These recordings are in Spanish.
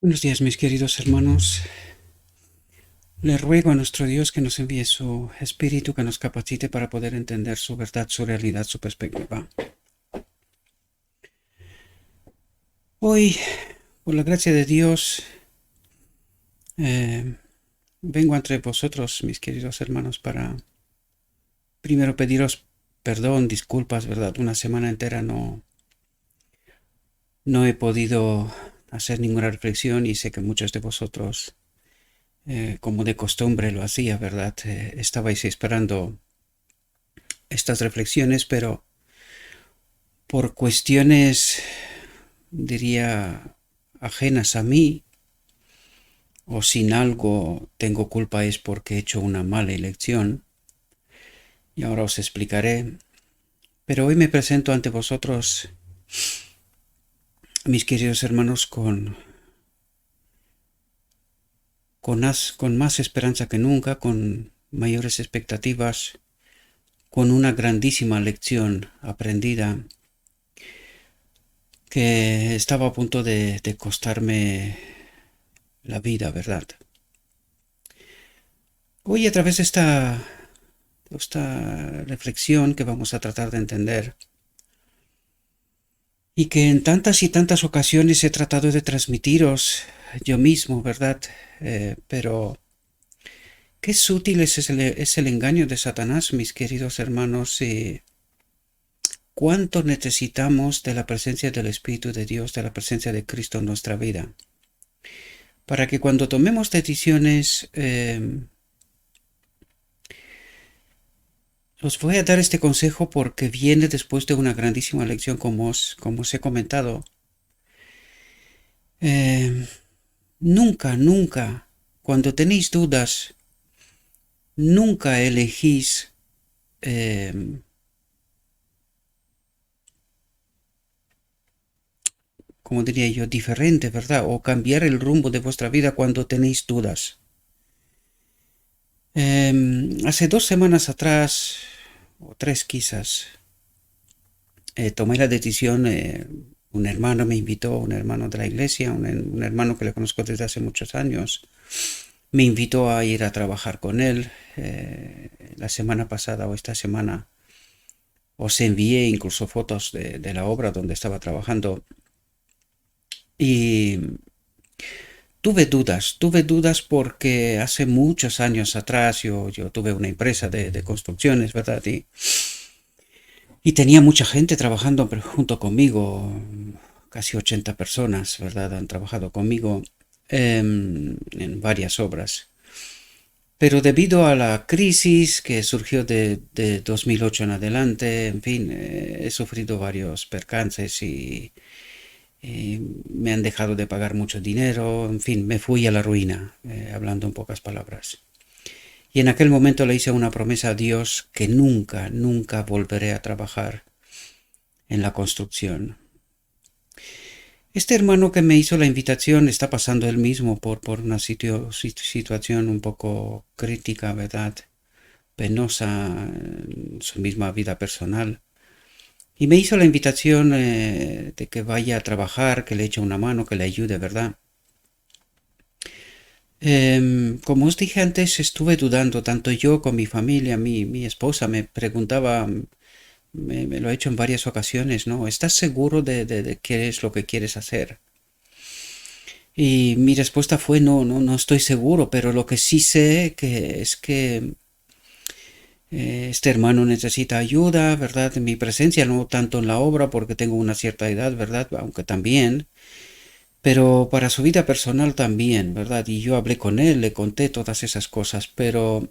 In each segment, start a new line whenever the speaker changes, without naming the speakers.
Buenos días, mis queridos hermanos. Le ruego a nuestro Dios que nos envíe su Espíritu, que nos capacite para poder entender su verdad, su realidad, su perspectiva. Hoy, por la gracia de Dios, vengo entre vosotros, mis queridos hermanos, para primero pediros perdón, disculpas, ¿verdad? Una semana entera no he podido hacer ninguna reflexión y sé que muchos de vosotros, como de costumbre lo hacía, ¿verdad? Estabais esperando estas reflexiones, pero por cuestiones, diría, ajenas a mí, o sin algo tengo culpa es porque he hecho una mala elección, y ahora os explicaré. Pero hoy me presento ante vosotros, mis queridos hermanos, con más esperanza que nunca, con mayores expectativas, con una grandísima lección aprendida que estaba a punto de costarme la vida, ¿verdad? Hoy a través de esta reflexión que vamos a tratar de entender y que en tantas y tantas ocasiones he tratado de transmitiros yo mismo, ¿verdad? Pero qué sutil es el engaño de Satanás, mis queridos hermanos, y cuánto necesitamos de la presencia del Espíritu de Dios, de la presencia de Cristo en nuestra vida, para que cuando tomemos decisiones, os voy a dar este consejo porque viene después de una grandísima lección como os he comentado. Eh, nunca, cuando tenéis dudas, nunca elegís como diría yo, diferente, ¿verdad? O cambiar el rumbo de vuestra vida cuando tenéis dudas. Hace 2 semanas atrás, o tres quizás, tomé la decisión, un hermano me invitó, un hermano de la iglesia, un hermano que le conozco desde hace muchos años, me invitó a ir a trabajar con él. La semana pasada o esta semana os envié incluso fotos de la obra donde estaba trabajando y tuve dudas porque hace muchos años atrás yo tuve una empresa de construcciones, ¿verdad? Y tenía mucha gente trabajando junto conmigo, casi 80 personas, ¿verdad? Han trabajado conmigo en varias obras. Pero debido a la crisis que surgió de 2008 en adelante, en fin, he sufrido varios percances y me han dejado de pagar mucho dinero, en fin, me fui a la ruina, hablando en pocas palabras. Y en aquel momento le hice una promesa a Dios que nunca volveré a trabajar en la construcción. Este hermano que me hizo la invitación está pasando él mismo por una situación un poco crítica, ¿verdad? Penosa en su misma vida personal. Y me hizo la invitación de que vaya a trabajar, que le eche una mano, que le ayude, ¿verdad? Como os dije antes, estuve dudando, tanto yo como mi familia, mi esposa me preguntaba, me lo ha hecho en varias ocasiones, ¿no? ¿Estás seguro de qué es lo que quieres hacer? Y mi respuesta fue no estoy seguro, pero lo que sí sé es que este hermano necesita ayuda, ¿verdad? Mi presencia, no tanto en la obra porque tengo una cierta edad, ¿verdad? Aunque también, pero para su vida personal también, ¿verdad? Y yo hablé con él, le conté todas esas cosas, pero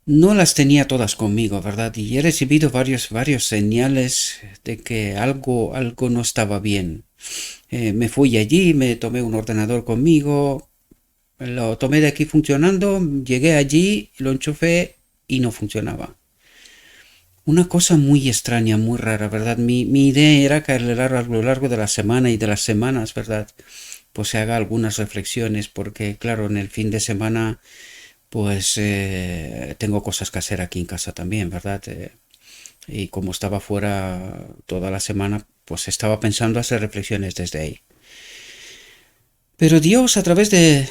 no las tenía todas conmigo, ¿verdad? Y he recibido varios señales de que algo no estaba bien. Me fui allí, me tomé un ordenador conmigo, lo tomé de aquí funcionando, llegué allí, lo enchufé y no funcionaba. Una cosa muy extraña, muy rara, ¿verdad? Mi idea era que a lo largo de la semana y de las semanas, ¿verdad? Pues se haga algunas reflexiones, porque claro, en el fin de semana, pues tengo cosas que hacer aquí en casa también, ¿verdad? Y como estaba fuera toda la semana, pues estaba pensando hacer reflexiones desde ahí. Pero Dios a través de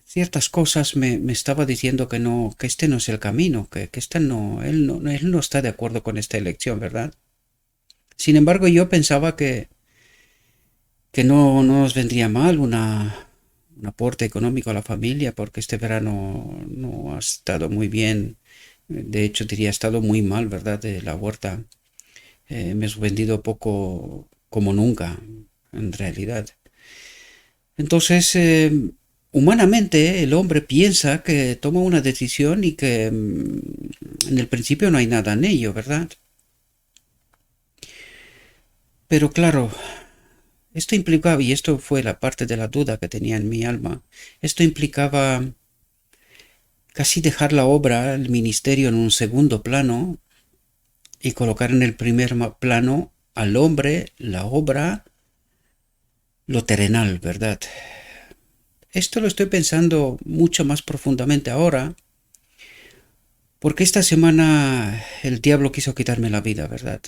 ciertas cosas me estaba diciendo que no, que este no es el camino, que este no, él no está de acuerdo con esta elección, ¿verdad? Sin embargo, yo pensaba que no nos vendría mal un aporte económico a la familia, porque este verano no ha estado muy bien. De hecho, diría, ha estado muy mal, ¿verdad? De la huerta. Hemos vendido poco como nunca, en realidad. Entonces, humanamente, el hombre piensa que toma una decisión y que en el principio no hay nada en ello, ¿verdad? Pero claro, esto implicaba, y esto fue la parte de la duda que tenía en mi alma, esto implicaba casi dejar la obra, el ministerio en un segundo plano y colocar en el primer plano al hombre, la obra, lo terrenal, ¿verdad? Esto lo estoy pensando mucho más profundamente ahora, porque esta semana el diablo quiso quitarme la vida, ¿verdad?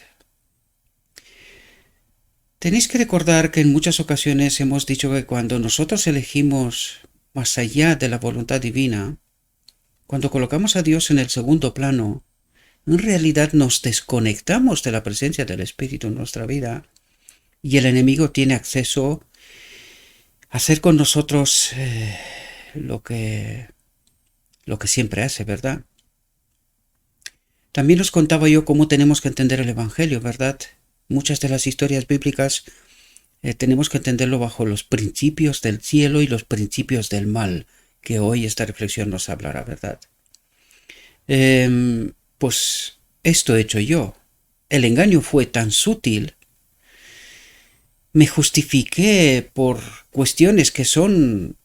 Tenéis que recordar que en muchas ocasiones hemos dicho que cuando nosotros elegimos más allá de la voluntad divina, cuando colocamos a Dios en el segundo plano, en realidad nos desconectamos de la presencia del Espíritu en nuestra vida y el enemigo tiene acceso a hacer con nosotros lo que, lo que siempre hace, ¿verdad? También os contaba yo cómo tenemos que entender el Evangelio, ¿verdad? Muchas de las historias bíblicas tenemos que entenderlo bajo los principios del cielo y los principios del mal, que hoy esta reflexión nos hablará, ¿verdad? Pues esto he hecho yo. El engaño fue tan sutil, me justifiqué por cuestiones que son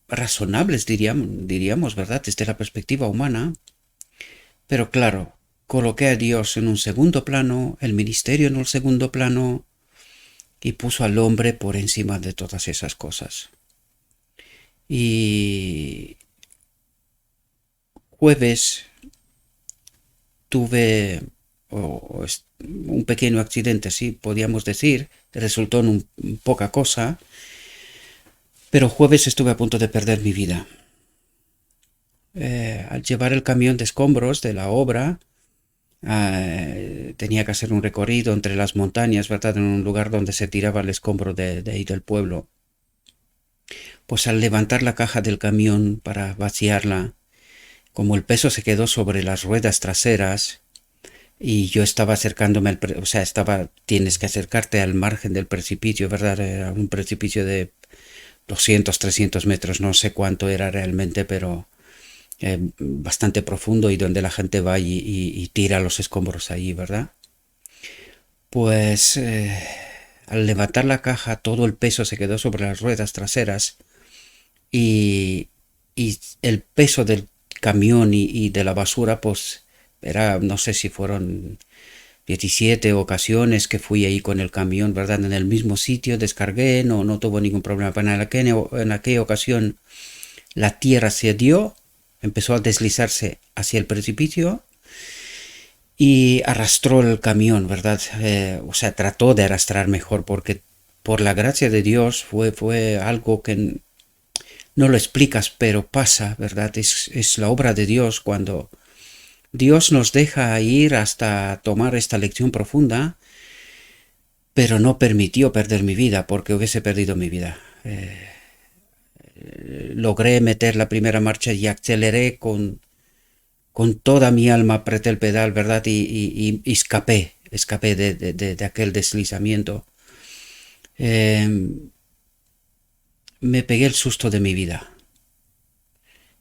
razonables, diríamos, ¿verdad? Desde la perspectiva humana, pero claro, coloqué a Dios en un segundo plano, el ministerio en un segundo plano, y puso al hombre por encima de todas esas cosas. Y jueves tuve un pequeño accidente, sí, podíamos decir, resultó en poca cosa, pero jueves estuve a punto de perder mi vida. Al llevar el camión de escombros de la obra, tenía que hacer un recorrido entre las montañas, ¿verdad? En un lugar donde se tiraba el escombro de ahí del pueblo. Pues al levantar la caja del camión para vaciarla, como el peso se quedó sobre las ruedas traseras y yo estaba acercándome o sea, tienes que acercarte al margen del precipicio, ¿verdad? Era un precipicio de 200, 300 metros, no sé cuánto era realmente, pero bastante profundo y donde la gente va y tira los escombros ahí, ¿verdad? Pues al levantar la caja todo el peso se quedó sobre las ruedas traseras y, y el peso del camión y de la basura pues era, no sé si fueron 17 ocasiones que fui ahí con el camión, ¿verdad? En el mismo sitio descargué, no tuvo ningún problema. Pero en aquella ocasión la tierra se dio, empezó a deslizarse hacia el precipicio y arrastró el camión, ¿verdad? O sea, trató de arrastrar mejor porque por la gracia de Dios fue algo que no lo explicas, pero pasa, ¿verdad? Es la obra de Dios cuando Dios nos deja ir hasta tomar esta lección profunda, pero no permitió perder mi vida porque hubiese perdido mi vida. Logré meter la primera marcha y aceleré con toda mi alma, apreté el pedal, ¿verdad? Y escapé de aquel deslizamiento. Me pegué el susto de mi vida.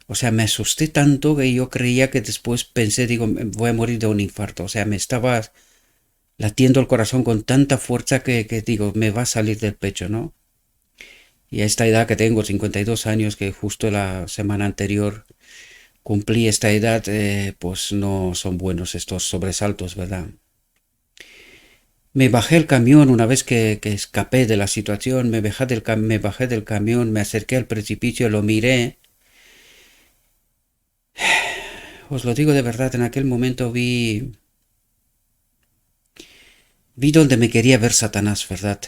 O sea, me asusté tanto que yo creía que después pensé, digo, voy a morir de un infarto. O sea, me estaba latiendo el corazón con tanta fuerza que digo, me va a salir del pecho, ¿no? Y a esta edad que tengo, 52 años, que justo la semana anterior cumplí esta edad, pues no son buenos estos sobresaltos, ¿verdad? Me bajé el camión una vez que escapé de la situación, me bajé del camión, me acerqué al precipicio, lo miré. Os lo digo de verdad, en aquel momento vi donde me quería ver Satanás, ¿verdad?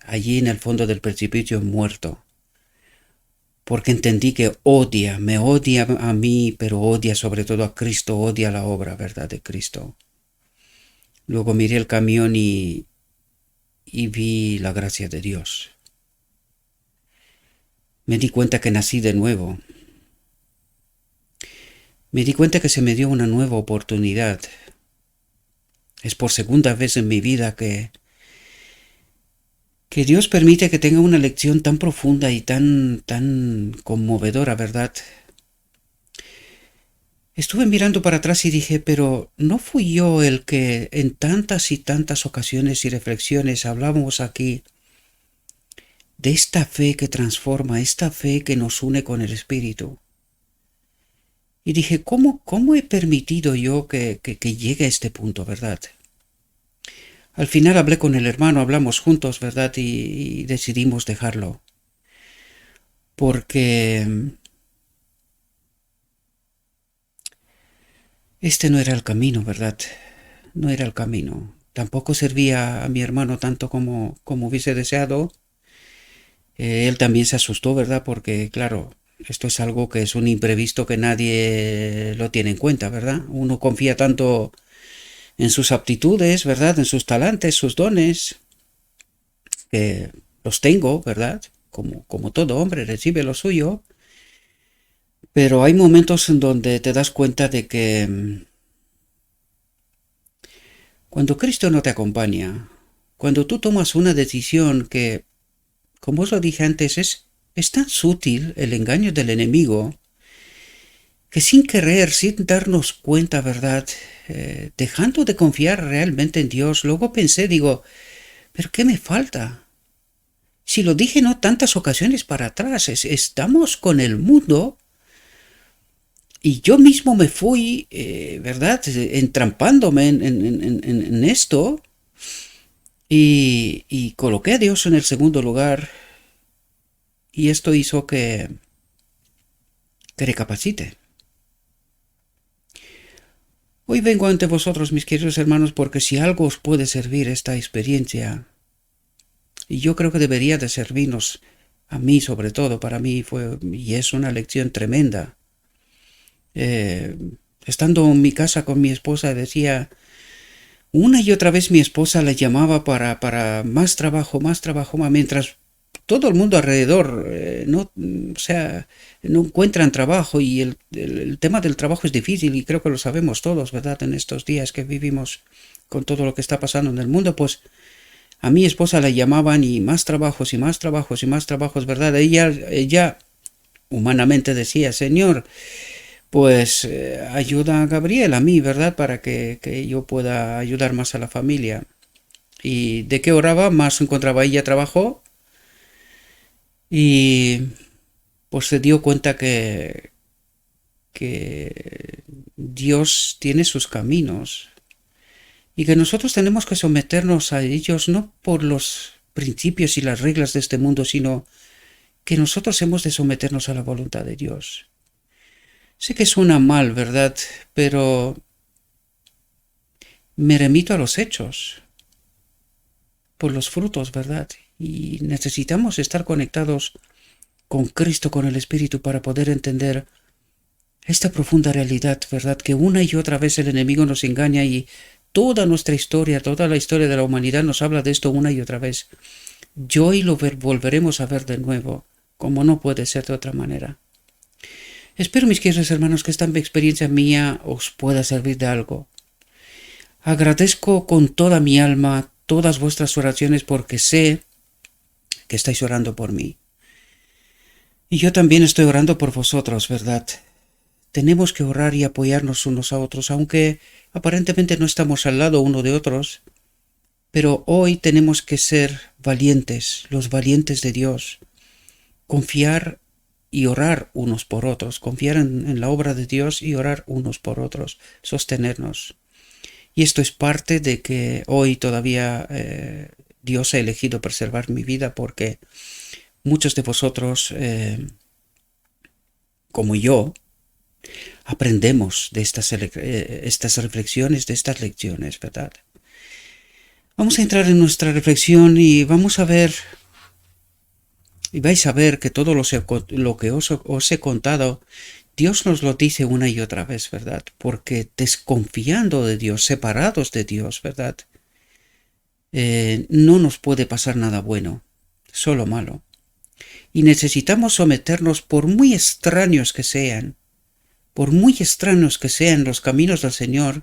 Allí en el fondo del precipicio muerto. porque entendí que odia, me odia a mí, pero odia sobre todo a Cristo, odia la obra, ¿verdad?, de Cristo. Luego miré el camión y vi la gracia de Dios. Me di cuenta que nací de nuevo. Me di cuenta que se me dio una nueva oportunidad. Es por segunda vez en mi vida que Dios permite que tenga una lección tan profunda y tan conmovedora, ¿verdad? Estuve mirando para atrás y dije, pero ¿no fui yo el que en tantas y tantas ocasiones y reflexiones hablábamos aquí de esta fe que transforma, esta fe que nos une con el Espíritu? Y dije, ¿cómo he permitido yo que llegue a este punto, verdad? Al final hablé con el hermano, hablamos juntos, ¿verdad? Y decidimos dejarlo. Porque este no era el camino, ¿verdad? No era el camino. Tampoco servía a mi hermano tanto como hubiese deseado. Él también se asustó, ¿verdad? Porque, claro, esto es algo que es un imprevisto que nadie lo tiene en cuenta, ¿verdad? Uno confía tanto en sus aptitudes, ¿verdad? En sus talentos, sus dones, que los tengo, ¿verdad? Como todo hombre recibe lo suyo. Pero hay momentos en donde te das cuenta de que cuando Cristo no te acompaña, cuando tú tomas una decisión que, como os lo dije antes, es tan sutil el engaño del enemigo, que sin querer, sin darnos cuenta, ¿verdad? Dejando de confiar realmente en Dios, luego pensé, digo, ¿pero qué me falta? Si lo dije no tantas ocasiones para atrás, estamos con el mundo y yo mismo me fui, ¿verdad? Entrampándome en esto y coloqué a Dios en el segundo lugar y esto hizo que recapacite. Hoy vengo ante vosotros, mis queridos hermanos, porque si algo os puede servir esta experiencia, y yo creo que debería de servirnos a mí sobre todo, para mí fue y es una lección tremenda. Estando en mi casa con mi esposa decía, una y otra vez mi esposa la llamaba para más trabajo, mientras todo el mundo alrededor no, o sea, no encuentran trabajo y el tema del trabajo es difícil y creo que lo sabemos todos, ¿verdad? En estos días que vivimos con todo lo que está pasando en el mundo, pues a mi esposa la llamaban y más trabajos y más trabajos y más trabajos, ¿verdad? Ella humanamente decía, Señor, pues ayuda a Gabriel, a mí, ¿verdad? Para que yo pueda ayudar más a la familia. Y de qué oraba, más encontraba ella trabajo y pues se dio cuenta que Dios tiene sus caminos y que nosotros tenemos que someternos a ellos no por los principios y las reglas de este mundo, sino que nosotros hemos de someternos a la voluntad de Dios. Sé que suena mal, ¿verdad? Pero me remito a los hechos, por los frutos, ¿verdad? Y necesitamos estar conectados con Cristo, con el Espíritu, para poder entender esta profunda realidad, ¿verdad? Que una y otra vez el enemigo nos engaña y toda nuestra historia, toda la historia de la humanidad nos habla de esto una y otra vez. Y hoy lo volveremos a ver de nuevo, como no puede ser de otra manera. Espero, mis queridos hermanos, que esta experiencia mía os pueda servir de algo. Agradezco con toda mi alma todas vuestras oraciones porque sé que estáis orando por mí. Y yo también estoy orando por vosotros, ¿verdad? Tenemos que orar y apoyarnos unos a otros, aunque aparentemente no estamos al lado uno de otros. Pero hoy tenemos que ser valientes, los valientes de Dios. Confiar y orar unos por otros, confiar en la obra de Dios y orar unos por otros, sostenernos. Y esto es parte de que hoy todavía Dios ha elegido preservar mi vida porque muchos de vosotros, como yo, aprendemos de estas reflexiones, de estas lecciones, ¿verdad? Vamos a entrar en nuestra reflexión y vamos a ver Y vais a ver que todo lo que os he contado, Dios nos lo dice una y otra vez, ¿verdad? Porque desconfiando de Dios, separados de Dios, ¿verdad? No nos puede pasar nada bueno, solo malo. Y necesitamos someternos, por muy extraños que sean los caminos del Señor,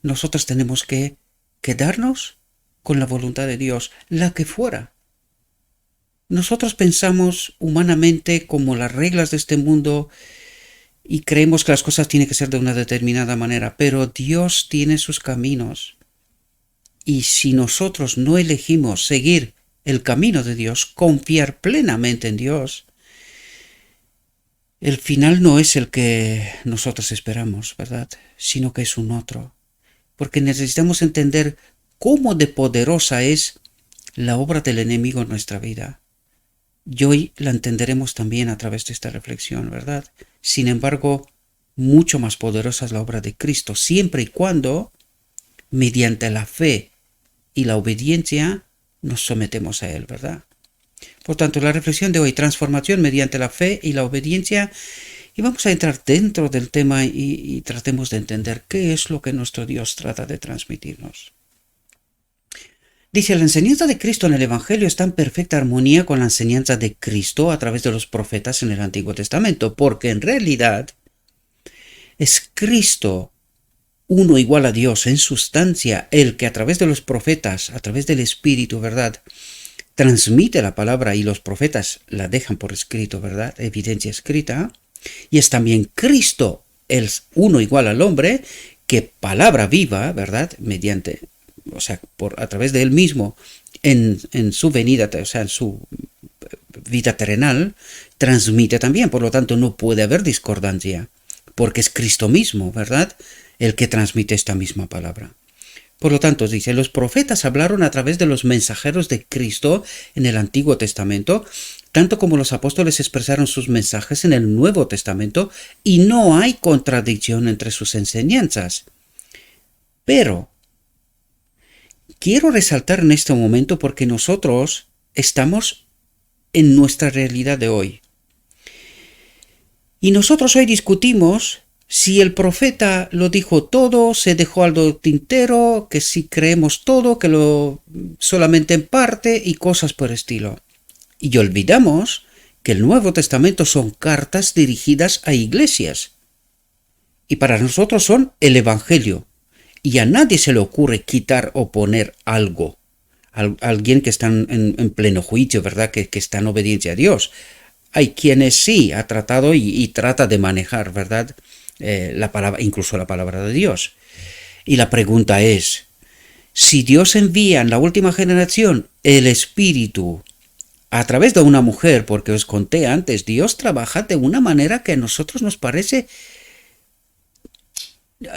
nosotros tenemos que quedarnos con la voluntad de Dios, la que fuera. Nosotros pensamos humanamente como las reglas de este mundo y creemos que las cosas tienen que ser de una determinada manera, pero Dios tiene sus caminos. Y si nosotros no elegimos seguir el camino de Dios, confiar plenamente en Dios, el final no es el que nosotros esperamos, ¿verdad? Sino que es un otro. Porque necesitamos entender cómo de poderosa es la obra del enemigo en nuestra vida. Y hoy la entenderemos también a través de esta reflexión, ¿verdad? Sin embargo, mucho más poderosa es la obra de Cristo, siempre y cuando, mediante la fe y la obediencia, nos sometemos a Él, ¿verdad? Por tanto, la reflexión de hoy, transformación mediante la fe y la obediencia, y vamos a entrar dentro del tema y tratemos de entender qué es lo que nuestro Dios trata de transmitirnos. Dice, la enseñanza de Cristo en el Evangelio está en perfecta armonía con la enseñanza de Cristo a través de los profetas en el Antiguo Testamento, porque en realidad es Cristo, uno igual a Dios en sustancia, el que a través de los profetas, a través del Espíritu, ¿verdad?, transmite la palabra y los profetas la dejan por escrito, ¿verdad?, evidencia escrita, y es también Cristo, el uno igual al hombre, que palabra viva, ¿verdad?, mediante, o sea, a través de él mismo, en su venida, o sea, en su vida terrenal, transmite también. Por lo tanto, no puede haber discordancia, porque es Cristo mismo, ¿verdad?, el que transmite esta misma palabra. Por lo tanto, dice, los profetas hablaron a través de los mensajeros de Cristo en el Antiguo Testamento, tanto como los apóstoles expresaron sus mensajes en el Nuevo Testamento, y no hay contradicción entre sus enseñanzas. Pero quiero resaltar en este momento porque nosotros estamos en nuestra realidad de hoy. Y nosotros hoy discutimos si el profeta lo dijo todo, se dejó algo tintero, que si creemos todo, que lo solamente en parte y cosas por el estilo. Y olvidamos que el Nuevo Testamento son cartas dirigidas a iglesias. Y para nosotros son el Evangelio. Y a nadie se le ocurre quitar o poner algo. Alguien que está en pleno juicio, ¿verdad? Que está en obediencia a Dios. Hay quienes sí ha tratado y trata de manejar, ¿verdad?, la palabra, incluso la palabra de Dios. Y la pregunta es, si Dios envía en la última generación el Espíritu a través de una mujer, porque os conté antes, Dios trabaja de una manera que a nosotros nos parece,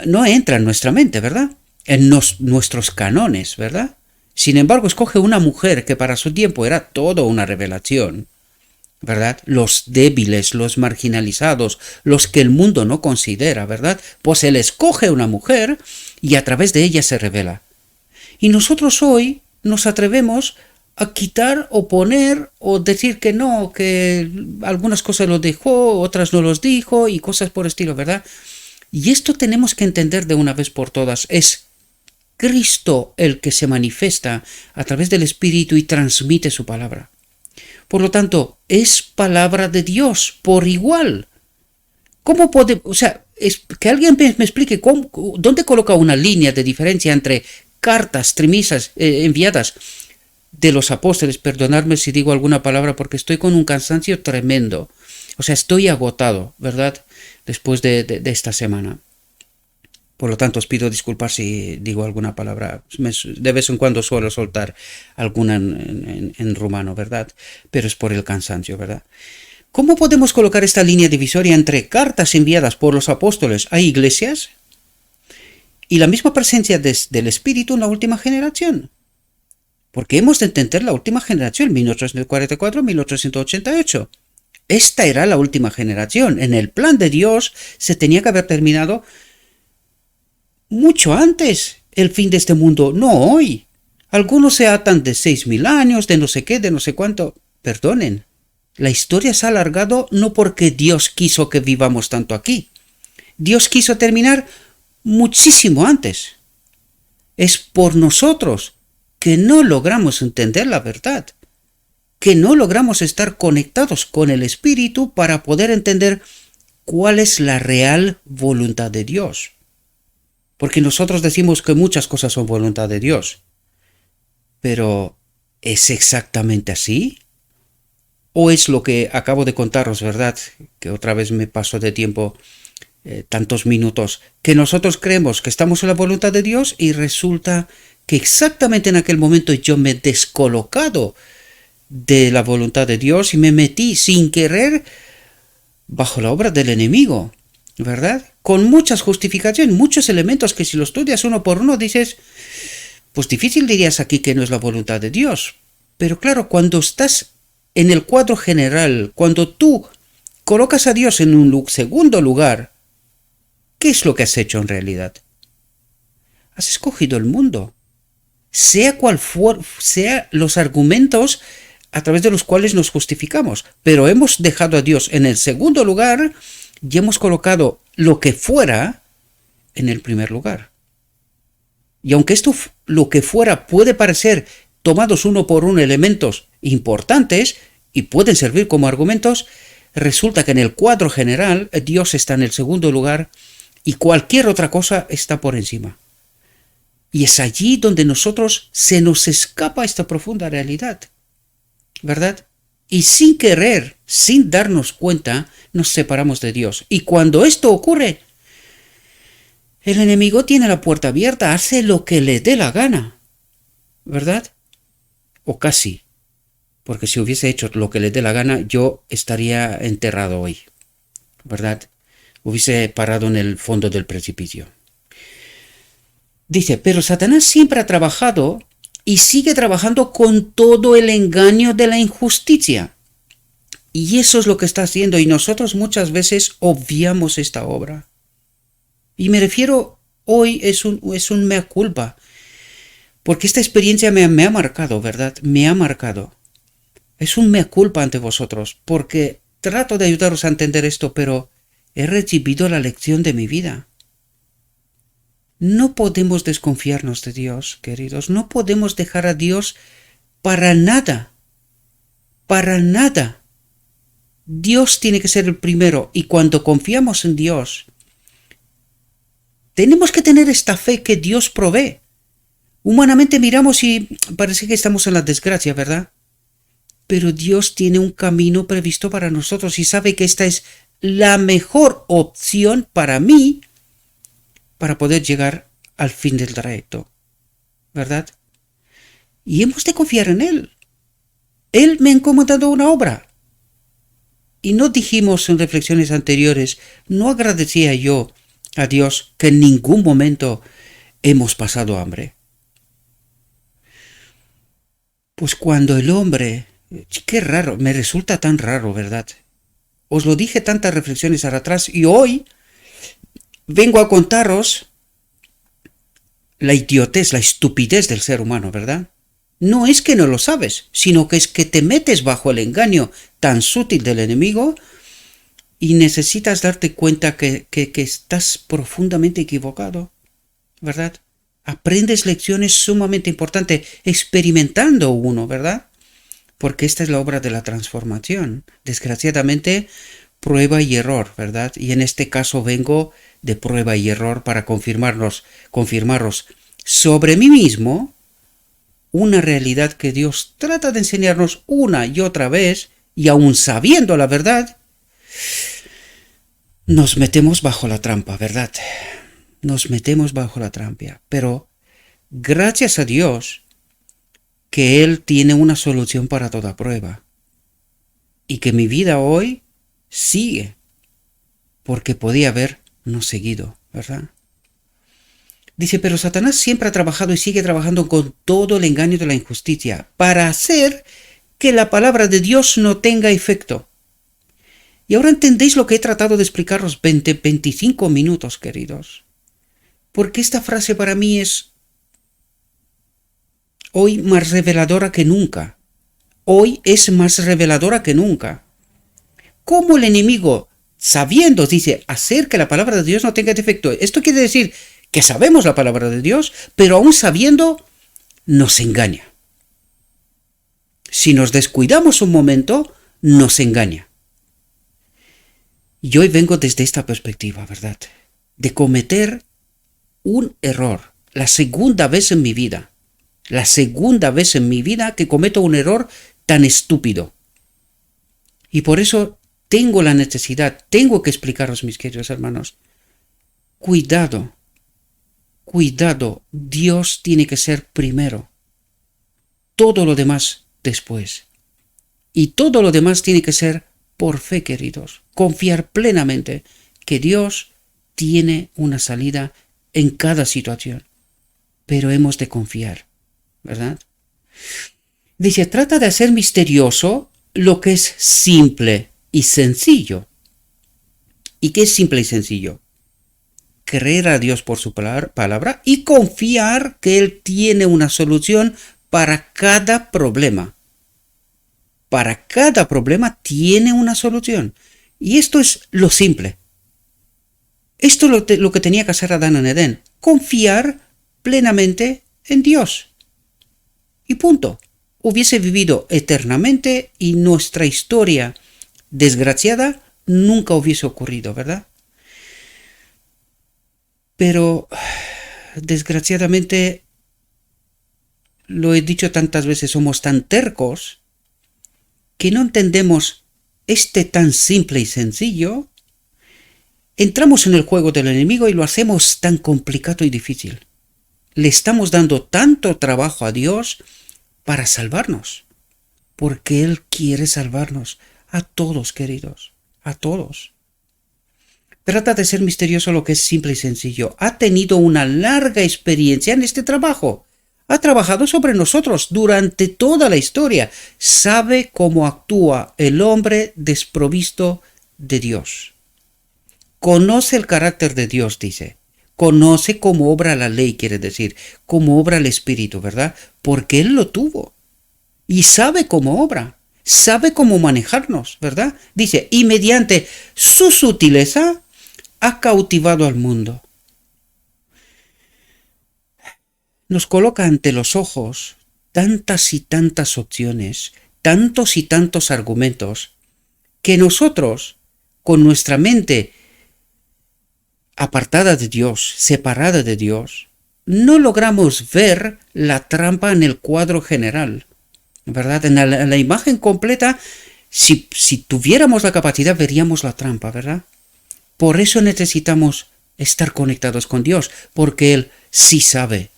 no entra en nuestra mente, ¿verdad?, en nuestros canones, ¿verdad? Sin embargo, escoge una mujer que para su tiempo era toda una revelación, ¿verdad? Los débiles, los marginalizados, los que el mundo no considera, ¿verdad? Pues él escoge una mujer y a través de ella se revela. Y nosotros hoy nos atrevemos a quitar o poner o decir que no, que algunas cosas lo dejó, otras no los dijo y cosas por el estilo, ¿verdad? Y esto tenemos que entender de una vez por todas. Es Cristo el que se manifiesta a través del Espíritu y transmite su palabra. Por lo tanto, es palabra de Dios por igual. ¿Cómo puede, o sea, que alguien me explique dónde coloca una línea de diferencia entre cartas trimisas enviadas de los apóstoles? Perdonadme si digo alguna palabra porque estoy con un cansancio tremendo. O sea, estoy agotado, ¿verdad?, después de esta semana. Por lo tanto, os pido disculpas si digo alguna palabra. De vez en cuando suelo soltar alguna en rumano, ¿verdad? Pero es por el cansancio, ¿verdad? ¿Cómo podemos colocar esta línea divisoria entre cartas enviadas por los apóstoles a iglesias y la misma presencia del Espíritu en la última generación? Porque hemos de entender la última generación, 1844-1888. Esta era la última generación. En el plan de Dios se tenía que haber terminado mucho antes el fin de este mundo, no hoy. Algunos se atan de 6.000 años, de no sé qué, de no sé cuánto. Perdonen, La historia se ha alargado no porque Dios quiso que vivamos tanto aquí. Dios quiso terminar muchísimo antes. Es por nosotros que no logramos entender la verdad, que no logramos estar conectados con el Espíritu para poder entender cuál es la real voluntad de Dios. Porque nosotros decimos que muchas cosas son voluntad de Dios. Pero, ¿es exactamente así? ¿O es lo que acabo de contaros, verdad? Que otra vez me paso de tiempo, tantos minutos, que nosotros creemos que estamos en la voluntad de Dios y resulta que exactamente en aquel momento yo me he descolocado de la voluntad de Dios y me metí sin querer bajo la obra del enemigo, ¿verdad? Con muchas justificaciones, muchos elementos que si lo estudias uno por uno dices, pues difícil dirías aquí que no es la voluntad de Dios. Pero claro, cuando estás en el cuadro general, cuando tú colocas a Dios en un segundo lugar, ¿qué es lo que has hecho en realidad? Has escogido el mundo. Sea cual sea los argumentos a través de los cuales nos justificamos, pero hemos dejado a Dios en el segundo lugar y hemos colocado lo que fuera en el primer lugar. Y aunque esto, lo que fuera, puede parecer tomados uno por uno elementos importantes y pueden servir como argumentos, resulta que en el cuadro general Dios está en el segundo lugar y cualquier otra cosa está por encima. Y es allí donde nosotros se nos escapa esta profunda realidad, ¿verdad? Y sin querer, sin darnos cuenta, nos separamos de Dios. Y cuando esto ocurre, el enemigo tiene la puerta abierta, hace lo que le dé la gana, ¿verdad? O casi, porque si hubiese hecho lo que le dé la gana, yo estaría enterrado hoy, ¿verdad? Hubiese parado en el fondo del precipicio. Dice, pero Satanás siempre ha trabajado y sigue trabajando con todo el engaño de la injusticia. Y eso es lo que está haciendo, y nosotros muchas veces obviamos esta obra. Y me refiero, hoy es un mea culpa, porque esta experiencia me ha marcado, ¿verdad? Me ha marcado. Es un mea culpa ante vosotros, porque trato de ayudaros a entender esto, pero he recibido la lección de mi vida. No podemos desconfiarnos de Dios, queridos. No podemos dejar a Dios para nada. Para nada. Dios tiene que ser el primero. Y cuando confiamos en Dios, tenemos que tener esta fe que Dios provee. Humanamente miramos y parece que estamos en la desgracia, ¿verdad? Pero Dios tiene un camino previsto para nosotros y sabe que esta es la mejor opción para mí para poder llegar al fin del trayecto, ¿verdad? Y hemos de confiar en Él. Él me ha encomendado una obra. Y no dijimos en reflexiones anteriores, no agradecía yo a Dios que en ningún momento hemos pasado hambre. Pues cuando el hombre, qué raro, me resulta tan raro, ¿verdad? Os lo dije tantas reflexiones atrás y hoy vengo a contaros la idiotez, la estupidez del ser humano, ¿verdad? No es que no lo sabes, sino que es que te metes bajo el engaño tan sutil del enemigo y necesitas darte cuenta que estás profundamente equivocado, ¿verdad? Aprendes lecciones sumamente importantes experimentando uno, ¿verdad? Porque esta es la obra de la transformación. Desgraciadamente, prueba y error, ¿verdad? Y en este caso vengo de prueba y error para confirmaros sobre mí mismo una realidad que Dios trata de enseñarnos una y otra vez, y aun sabiendo la verdad, nos metemos bajo la trampa, ¿verdad? Nos metemos bajo la trampa, pero gracias a Dios que Él tiene una solución para toda prueba y que mi vida hoy sigue porque podía haber no seguido, ¿verdad? Dice, pero Satanás siempre ha trabajado y sigue trabajando con todo el engaño de la injusticia para hacer que la palabra de Dios no tenga efecto. Y ahora entendéis lo que he tratado de explicaros 25 minutos, queridos. Porque esta frase para mí es hoy más reveladora que nunca. Hoy es más reveladora que nunca. cómo el enemigo, sabiendo, dice, hacer que la palabra de Dios no tenga defecto. Esto quiere decir que sabemos la palabra de Dios, pero aún sabiendo, nos engaña. Si nos descuidamos un momento, nos engaña. Y hoy vengo desde esta perspectiva, ¿verdad? De cometer un error. La segunda vez en mi vida. La segunda vez en mi vida que cometo un error tan estúpido. Y por eso tengo la necesidad, tengo que explicaros, mis queridos hermanos. Cuidado. Cuidado. Dios tiene que ser primero. Todo lo demás después. Y todo lo demás tiene que ser por fe, queridos. Confiar plenamente que Dios tiene una salida en cada situación. Pero hemos de confiar, ¿verdad? Dice, trata de hacer misterioso lo que es simple y sencillo. ¿Y qué es simple y sencillo? Creer a Dios por su palabra y confiar que Él tiene una solución para cada problema. Para cada problema tiene una solución. Y esto es lo simple. Esto es lo que tenía que hacer Adán en Edén. Confiar plenamente en Dios. Y punto. Hubiese vivido eternamente y nuestra historia desgraciada nunca hubiese ocurrido, ¿verdad? Pero, desgraciadamente, lo he dicho tantas veces, somos tan tercos que no entendemos este tan simple y sencillo. Entramos en el juego del enemigo y lo hacemos tan complicado y difícil. Le estamos dando tanto trabajo a Dios para salvarnos, porque Él quiere salvarnos a todos, queridos, a todos. Trata de ser misterioso lo que es simple y sencillo. Ha tenido una larga experiencia en este trabajo. Ha trabajado sobre nosotros durante toda la historia. Sabe cómo actúa el hombre desprovisto de Dios. Conoce el carácter de Dios, dice. Conoce cómo obra la ley, quiere decir, cómo obra el Espíritu, ¿verdad? Porque Él lo tuvo. Y sabe cómo obra. Sabe cómo manejarnos, ¿verdad? Dice, y mediante su sutileza ha cautivado al mundo. Nos coloca ante los ojos tantas y tantas opciones, tantos y tantos argumentos, que nosotros, con nuestra mente apartada de Dios, separada de Dios, no logramos ver la trampa en el cuadro general, ¿verdad? En la imagen completa, si tuviéramos la capacidad, veríamos la trampa, ¿verdad? Por eso necesitamos estar conectados con Dios, porque Él sí sabe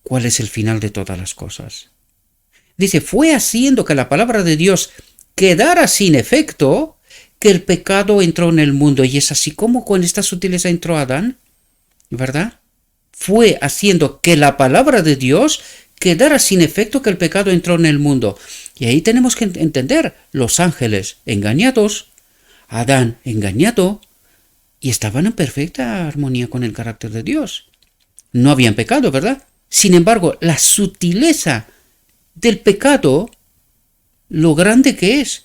cuál es el final de todas las cosas. Dice, fue haciendo que la palabra de Dios quedara sin efecto que el pecado entró en el mundo. Y es así como con esta sutileza entró Adán, ¿verdad? Fue haciendo que la palabra de Dios quedara sin efecto que el pecado entró en el mundo. Y ahí tenemos que entender, los ángeles engañados, Adán engañado, y estaban en perfecta armonía con el carácter de Dios. No habían pecado, ¿verdad? Sin embargo, la sutileza del pecado, lo grande que es,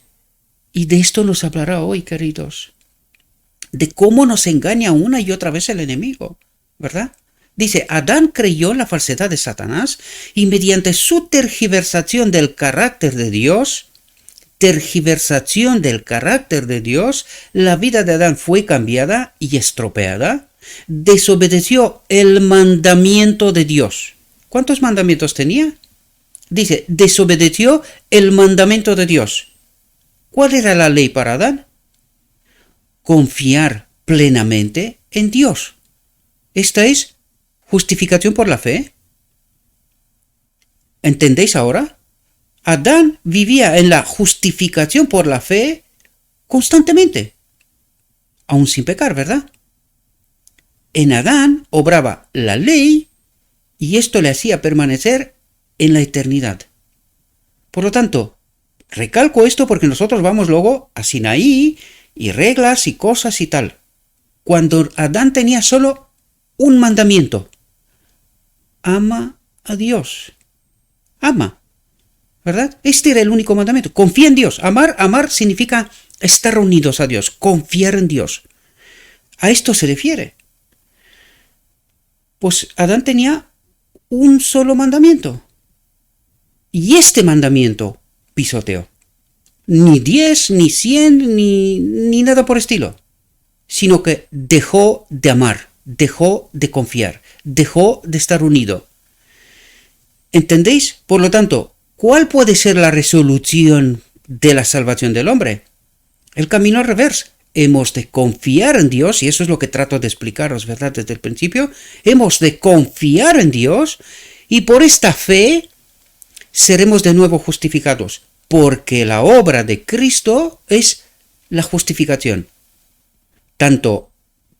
y de esto nos hablará hoy, queridos, de cómo nos engaña una y otra vez el enemigo, ¿verdad? Dice, Adán creyó en la falsedad de Satanás y mediante su tergiversación del carácter de Dios, la vida de Adán fue cambiada y estropeada, desobedeció el mandamiento de Dios. ¿Cuántos mandamientos tenía? Dice, desobedeció el mandamiento de Dios. ¿Cuál era la ley para Adán? Confiar plenamente en Dios. Esta es justificación por la fe. ¿Entendéis ahora? Adán vivía en la justificación por la fe constantemente, aún sin pecar, ¿verdad? En Adán obraba la ley y esto le hacía permanecer en la eternidad. Por lo tanto, recalco esto porque nosotros vamos luego a Sinaí y reglas y cosas y tal. Cuando Adán tenía solo un mandamiento: ama a Dios. Ama, ¿verdad? Este era el único mandamiento. Confía en Dios. Amar significa estar unidos a Dios, confiar en Dios. A esto se refiere. Pues Adán tenía un solo mandamiento. Y este mandamiento pisoteó. Ni 10, ni 100, ni nada por estilo. Sino que dejó de amar, dejó de confiar, dejó de estar unido. ¿Entendéis? Por lo tanto, ¿cuál puede ser la resolución de la salvación del hombre? El camino al revés. Hemos de confiar en Dios, y eso es lo que trato de explicaros, ¿verdad? Desde el principio. Hemos de confiar en Dios, y por esta fe seremos de nuevo justificados, porque la obra de Cristo es la justificación, tanto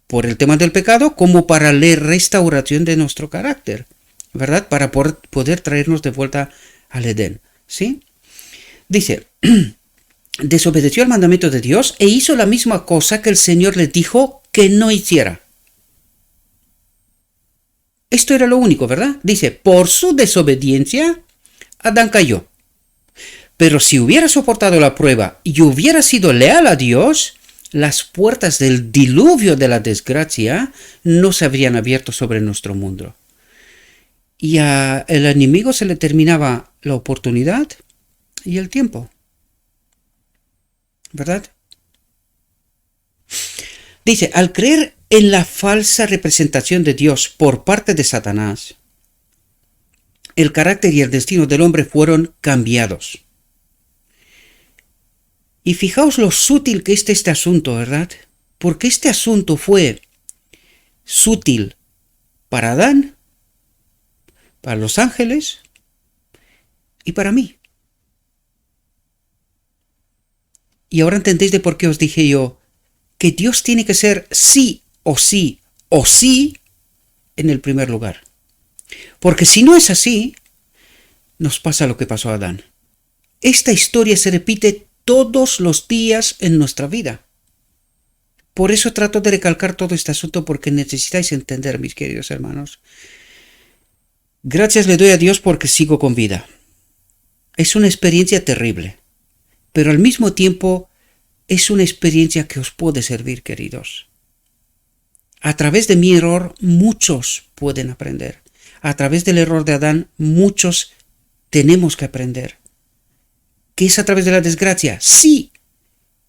por el tema del pecado como para la restauración de nuestro carácter, ¿verdad? Para poder traernos de vuelta al Edén, ¿sí? Dice, desobedeció al mandamiento de Dios e hizo la misma cosa que el Señor le dijo que no hiciera. Esto era lo único, ¿verdad? Dice, por su desobediencia, Adán cayó. Pero si hubiera soportado la prueba y hubiera sido leal a Dios, las puertas del diluvio de la desgracia no se habrían abierto sobre nuestro mundo. Y al enemigo se le terminaba la oportunidad y el tiempo, ¿verdad? Dice, al creer en la falsa representación de Dios por parte de Satanás, el carácter y el destino del hombre fueron cambiados. Y fijaos lo sutil que es este asunto, ¿verdad? Porque este asunto fue sutil para Adán, para los ángeles y para mí. Y ahora entendéis de por qué os dije yo que Dios tiene que ser sí o sí o sí en el primer lugar. Porque si no es así, nos pasa lo que pasó a Adán. Esta historia se repite todos los días en nuestra vida. Por eso trato de recalcar todo este asunto, porque necesitáis entender, mis queridos hermanos. Gracias le doy a Dios porque sigo con vida. Es una experiencia terrible, pero al mismo tiempo es una experiencia que os puede servir, queridos. A través de mi error, muchos pueden aprender. A través del error de Adán, muchos tenemos que aprender. ¿Qué es a través de la desgracia? Sí,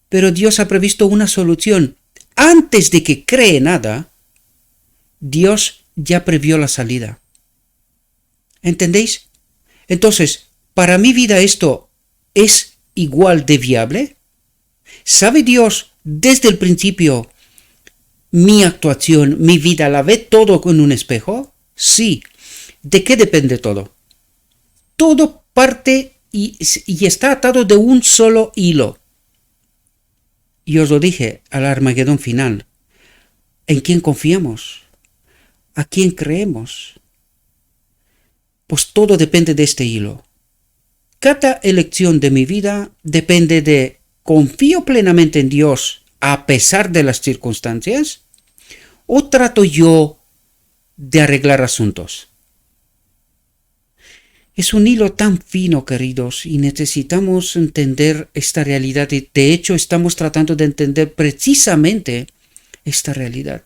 pero Dios ha previsto una solución. Antes de que cree nada, Dios ya previó la salida. ¿Entendéis? Entonces, ¿para mi vida esto es igual de viable? ¿Sabe Dios desde el principio mi actuación, mi vida, la ve todo con un espejo? Sí. ¿De qué depende todo? Todo parte y está atado de un solo hilo. Y os lo dije al Armagedón final. ¿En quién confiamos? ¿A quién creemos? Pues todo depende de este hilo. Cada elección de mi vida depende de ¿confío plenamente en Dios a pesar de las circunstancias? ¿O trato yo de arreglar asuntos? Es un hilo tan fino, queridos, y necesitamos entender esta realidad. Y de hecho, estamos tratando de entender precisamente esta realidad.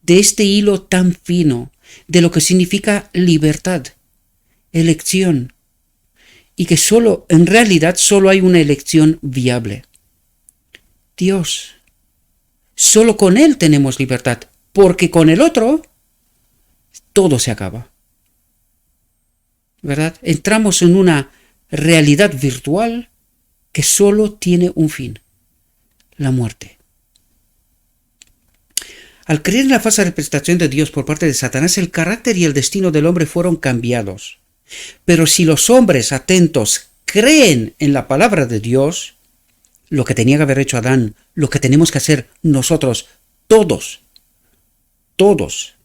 De este hilo tan fino, de lo que significa libertad, elección, y que en realidad solo hay una elección viable. Dios. Solo con Él tenemos libertad, porque con el otro todo se acaba. ¿Verdad? Entramos en una realidad virtual que solo tiene un fin, la muerte. Al creer en la falsa representación de Dios por parte de Satanás, el carácter y el destino del hombre fueron cambiados. Pero si los hombres atentos creen en la palabra de Dios, lo que tenía que haber hecho Adán, lo que tenemos que hacer nosotros, todos,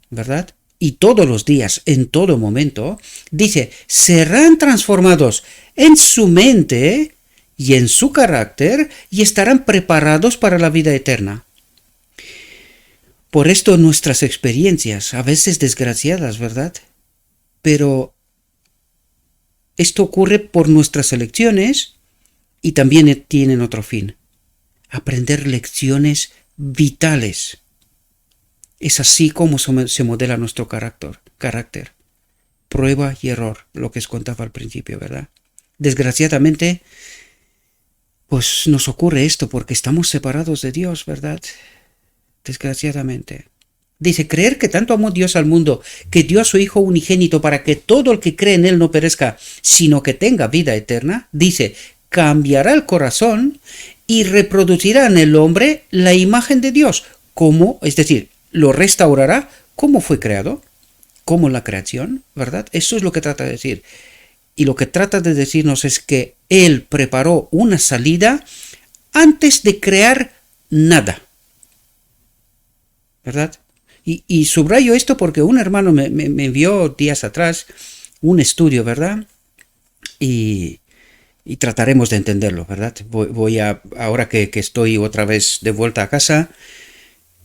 ¿verdad? Y todos los días, en todo momento, dice, serán transformados en su mente y en su carácter y estarán preparados para la vida eterna. Por esto nuestras experiencias, a veces desgraciadas, ¿verdad? Pero esto ocurre por nuestras elecciones y también tienen otro fin. aprender lecciones vitales. Es así como se modela nuestro carácter. Prueba y error, lo que os contaba al principio, ¿verdad? Desgraciadamente, pues nos ocurre esto porque estamos separados de Dios, ¿verdad? Desgraciadamente. Dice, creer que tanto amó Dios al mundo, que dio a su Hijo unigénito para que todo el que cree en Él no perezca, sino que tenga vida eterna. Dice, cambiará el corazón y reproducirá en el hombre la imagen de Dios. ¿Cómo? Es decir, lo restaurará como fue creado, como la creación, ¿verdad? Eso es lo que trata de decir. Y lo que trata de decirnos es que Él preparó una salida antes de crear nada, ¿verdad? Y subrayo esto porque un hermano me envió días atrás un estudio, ¿verdad? Y trataremos de entenderlo, ¿verdad? Ahora que estoy otra vez de vuelta a casa,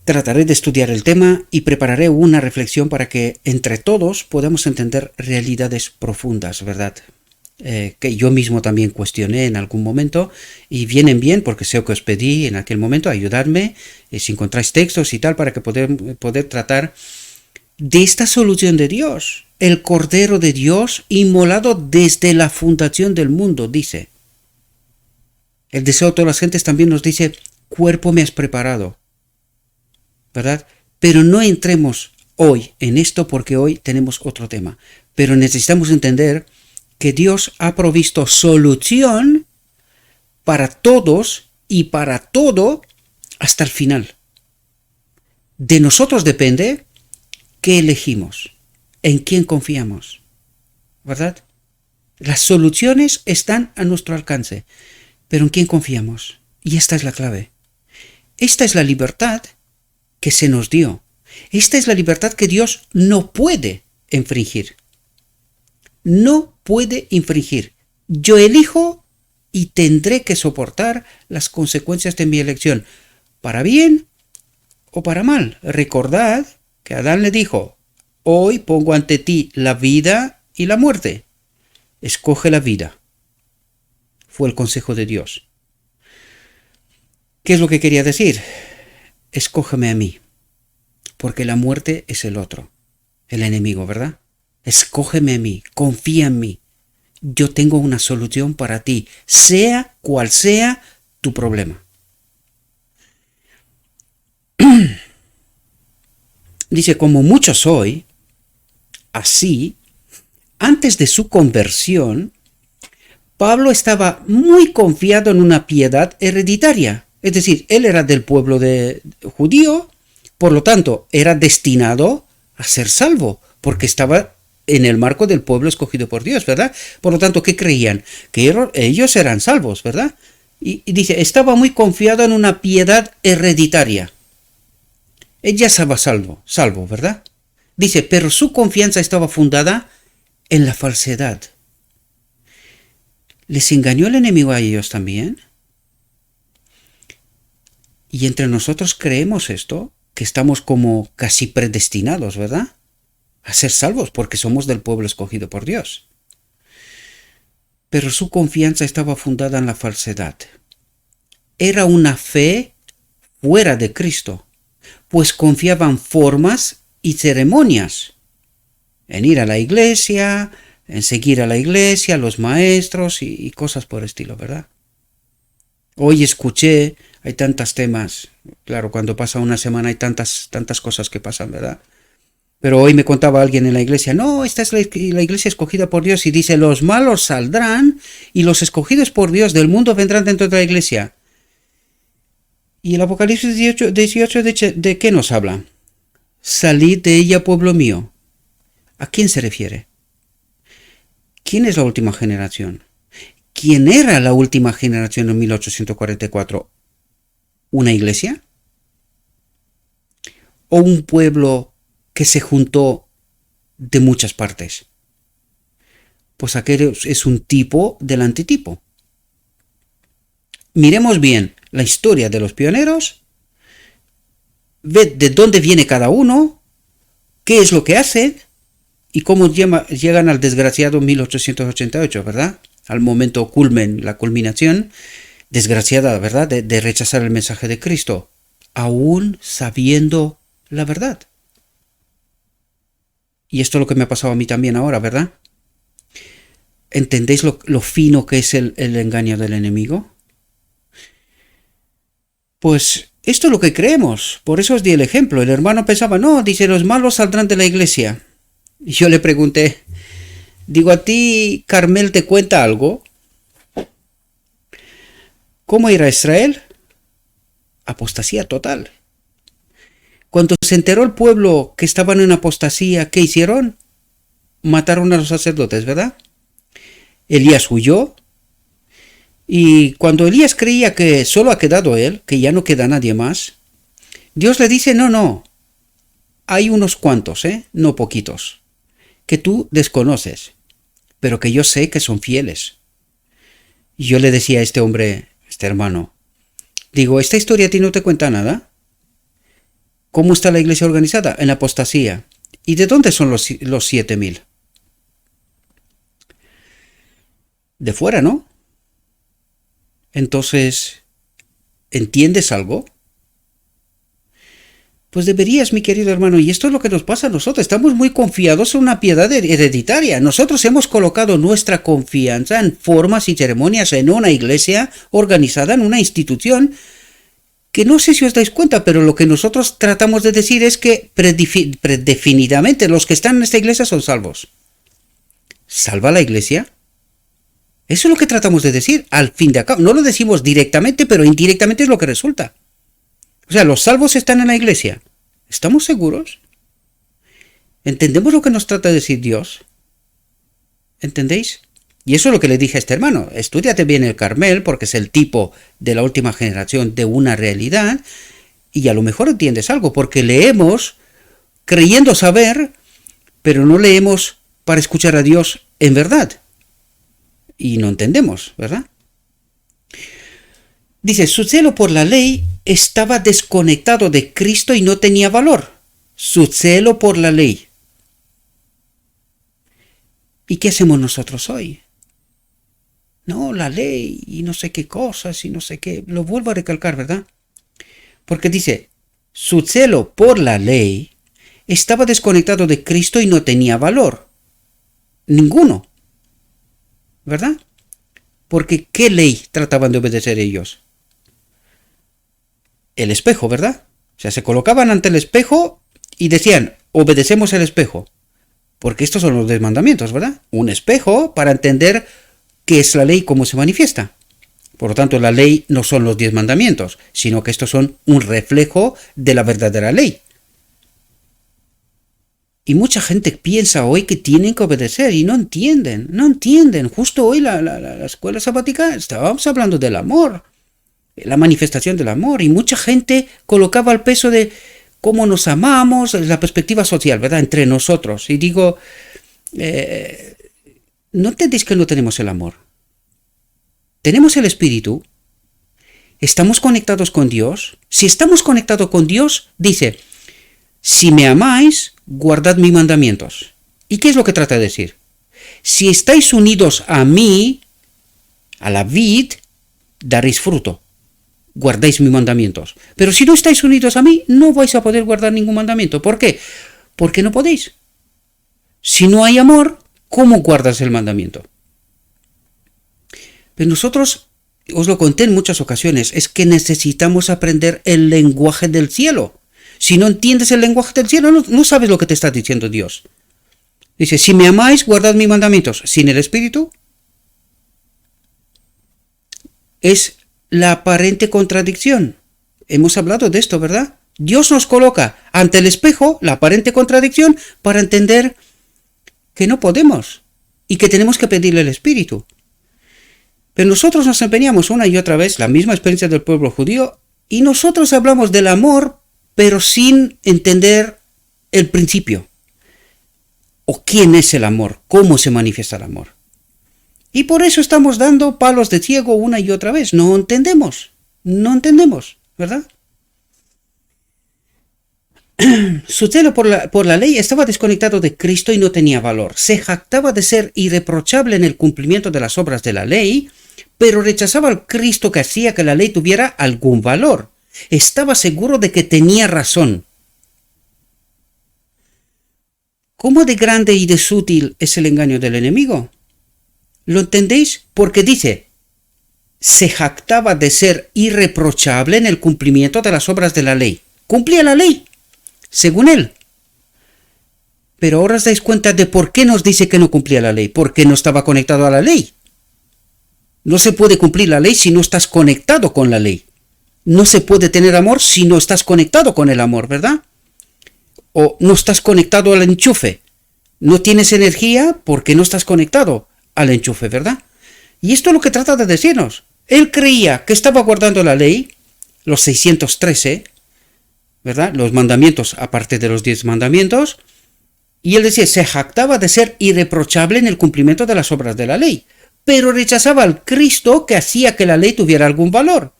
trataré de estudiar el tema y prepararé una reflexión para que entre todos podamos entender realidades profundas, ¿verdad? Que yo mismo también cuestioné en algún momento y vienen bien porque sé que os pedí en aquel momento, ayudadme si encontráis textos y tal para que poder tratar de esta solución de Dios, el Cordero de Dios inmolado desde la fundación del mundo, dice. El deseo de todas las gentes también nos dice, cuerpo me has preparado, ¿verdad? Pero no entremos hoy en esto porque hoy tenemos otro tema, pero necesitamos entender que Dios ha provisto solución para todos y para todo hasta el final. De nosotros depende qué elegimos, en quién confiamos, ¿verdad? Las soluciones están a nuestro alcance, pero ¿en quién confiamos? Y esta es la clave. Esta es la libertad que se nos dio. Esta es la libertad que Dios no puede infringir. No puede infringir. Yo elijo y tendré que soportar las consecuencias de mi elección, para bien o para mal. Recordad que Adán le dijo, hoy pongo ante ti la vida y la muerte. Escoge la vida. Fue el consejo de Dios. ¿Qué es lo que quería decir? Escógeme a mí, porque la muerte es el otro, el enemigo, ¿verdad? Escógeme a mí, confía en mí. Yo tengo una solución para ti, sea cual sea tu problema. Dice, como muchos hoy, así, antes de su conversión, Pablo estaba muy confiado en una piedad hereditaria. Es decir, él era del pueblo judío, por lo tanto, era destinado a ser salvo, porque estaba en el marco del pueblo escogido por Dios, ¿verdad? Por lo tanto, ¿qué creían? Que ellos eran salvos, ¿verdad? Y dice, estaba muy confiado en una piedad hereditaria. Ella estaba salvo, ¿verdad? Dice, pero su confianza estaba fundada en la falsedad. ¿Les engañó el enemigo a ellos también? Y entre nosotros creemos esto, que estamos como casi predestinados, ¿verdad? A ser salvos porque somos del pueblo escogido por Dios. Pero su confianza estaba fundada en la falsedad. Era una fe fuera de Cristo, pues confiaba en formas y ceremonias, en ir a la iglesia, en seguir a la iglesia, a los maestros y cosas por el estilo, ¿verdad? Hoy escuché, hay tantos temas, claro, cuando pasa una semana hay tantas cosas que pasan, ¿verdad? Pero hoy me contaba alguien en la iglesia, no, esta es la iglesia escogida por Dios y dice, los malos saldrán y los escogidos por Dios del mundo vendrán dentro de la iglesia. Y el Apocalipsis 18 ¿de qué nos habla? Salid de ella, pueblo mío. ¿A quién se refiere? ¿Quién es la última generación? ¿Quién era la última generación en 1844? ¿Una iglesia? ¿O un pueblo que se juntó de muchas partes? Pues aquel es un tipo del antitipo. Miremos bien la historia de los pioneros, ved de dónde viene cada uno, qué es lo que hacen y cómo llegan al desgraciado 1888, ¿verdad? Al momento la culminación desgraciada, ¿verdad?, de rechazar el mensaje de Cristo, aún sabiendo la verdad. Y esto es lo que me ha pasado a mí también ahora, ¿verdad? ¿Entendéis lo fino que es el engaño del enemigo? Pues esto es lo que creemos. Por eso os di el ejemplo. El hermano pensaba, no, dice, los malos saldrán de la iglesia. Y yo le pregunté, digo, ¿a ti Carmel te cuenta algo? ¿Cómo era Israel? Apostasía total. Cuando se enteró el pueblo que estaban en apostasía, ¿qué hicieron? Mataron a los sacerdotes, ¿verdad? Elías huyó. Y cuando Elías creía que solo ha quedado él, que ya no queda nadie más, Dios le dice, no, hay unos cuantos, no poquitos, que tú desconoces, pero que yo sé que son fieles. Y yo le decía a este hombre, este hermano, digo, ¿esta historia a ti no te cuenta nada? ¿Cómo está la iglesia organizada? En apostasía. ¿Y de dónde son los 7.000? De fuera, ¿no? Entonces, ¿entiendes algo? Pues deberías, mi querido hermano, y esto es lo que nos pasa a nosotros. Estamos muy confiados en una piedad hereditaria. Nosotros hemos colocado nuestra confianza en formas y ceremonias en una iglesia organizada, en una institución, que no sé si os dais cuenta, pero lo que nosotros tratamos de decir es que predefinidamente los que están en esta iglesia son salvos. ¿Salva la iglesia? Eso es lo que tratamos de decir, al fin de cabo. No lo decimos directamente, pero indirectamente es lo que resulta. O sea, los salvos están en la iglesia. ¿Estamos seguros? ¿Entendemos lo que nos trata de decir Dios? ¿Entendéis? Y eso es lo que le dije a este hermano. Estúdiate bien el Carmel, porque es el tipo de la última generación de una realidad, y a lo mejor entiendes algo, porque leemos creyendo saber, pero no leemos para escuchar a Dios en verdad. Y no entendemos, ¿verdad? Dice, su celo por la ley estaba desconectado de Cristo y no tenía valor. Su celo por la ley. ¿Y qué hacemos nosotros hoy? No, la ley y no sé qué cosas y no sé qué. Lo vuelvo a recalcar, ¿verdad? Porque dice, su celo por la ley estaba desconectado de Cristo y no tenía valor. Ninguno. ¿Verdad? Porque ¿qué ley trataban de obedecer ellos? El espejo, ¿verdad? O sea, se colocaban ante el espejo y decían, obedecemos el espejo. Porque estos son los 10 mandamientos, ¿verdad? Un espejo para entender qué es la ley, cómo se manifiesta. Por lo tanto, la ley no son los 10 mandamientos, sino que estos son un reflejo de la verdadera ley. Y mucha gente piensa hoy que tienen que obedecer y no entienden. Justo hoy la escuela sabática estábamos hablando del amor, la manifestación del amor, y mucha gente colocaba el peso de cómo nos amamos, la perspectiva social, ¿verdad?, entre nosotros. Y digo, ¿no entendéis que no tenemos el amor? Tenemos el Espíritu, estamos conectados con Dios. Si estamos conectados con Dios, dice, si me amáis, guardad mis mandamientos. ¿Y qué es lo que trata de decir? Si estáis unidos a mí, a la vid, daréis fruto. Guardáis mis mandamientos. Pero si no estáis unidos a mí, no vais a poder guardar ningún mandamiento. ¿Por qué? Porque no podéis. Si no hay amor, ¿cómo guardas el mandamiento? Pero nosotros, os lo conté en muchas ocasiones, es que necesitamos aprender el lenguaje del cielo. Si no entiendes el lenguaje del cielo, no sabes lo que te está diciendo Dios. Dice, si me amáis, guardad mis mandamientos. Sin el Espíritu, es la aparente contradicción. Hemos hablado de esto, ¿verdad? Dios nos coloca ante el espejo la aparente contradicción para entender que no podemos y que tenemos que pedirle el Espíritu. Pero nosotros nos empeñamos una y otra vez, la misma experiencia del pueblo judío, y nosotros hablamos del amor, pero sin entender el principio. ¿O quién es el amor? ¿Cómo se manifiesta el amor? Y por eso estamos dando palos de ciego una y otra vez. No entendemos, ¿verdad? Su celo por la ley estaba desconectado de Cristo y no tenía valor. Se jactaba de ser irreprochable en el cumplimiento de las obras de la ley, pero rechazaba al Cristo que hacía que la ley tuviera algún valor. Estaba seguro de que tenía razón. ¿Cómo de grande y de sutil es el engaño del enemigo? ¿Lo entendéis? Porque dice, se jactaba de ser irreprochable en el cumplimiento de las obras de la ley. Cumplía la ley, según él. Pero ahora os dais cuenta de por qué nos dice que no cumplía la ley. Porque no estaba conectado a la ley. No se puede cumplir la ley si no estás conectado con la ley. No se puede tener amor si no estás conectado con el amor, ¿verdad? O no estás conectado al enchufe. No tienes energía porque no estás conectado al enchufe, ¿verdad? Y esto es lo que trata de decirnos. Él creía que estaba guardando la ley, los 613, ¿verdad? Los mandamientos, aparte de los 10 mandamientos. Y él decía, se jactaba de ser irreprochable en el cumplimiento de las obras de la ley. Pero rechazaba al Cristo que hacía que la ley tuviera algún valor.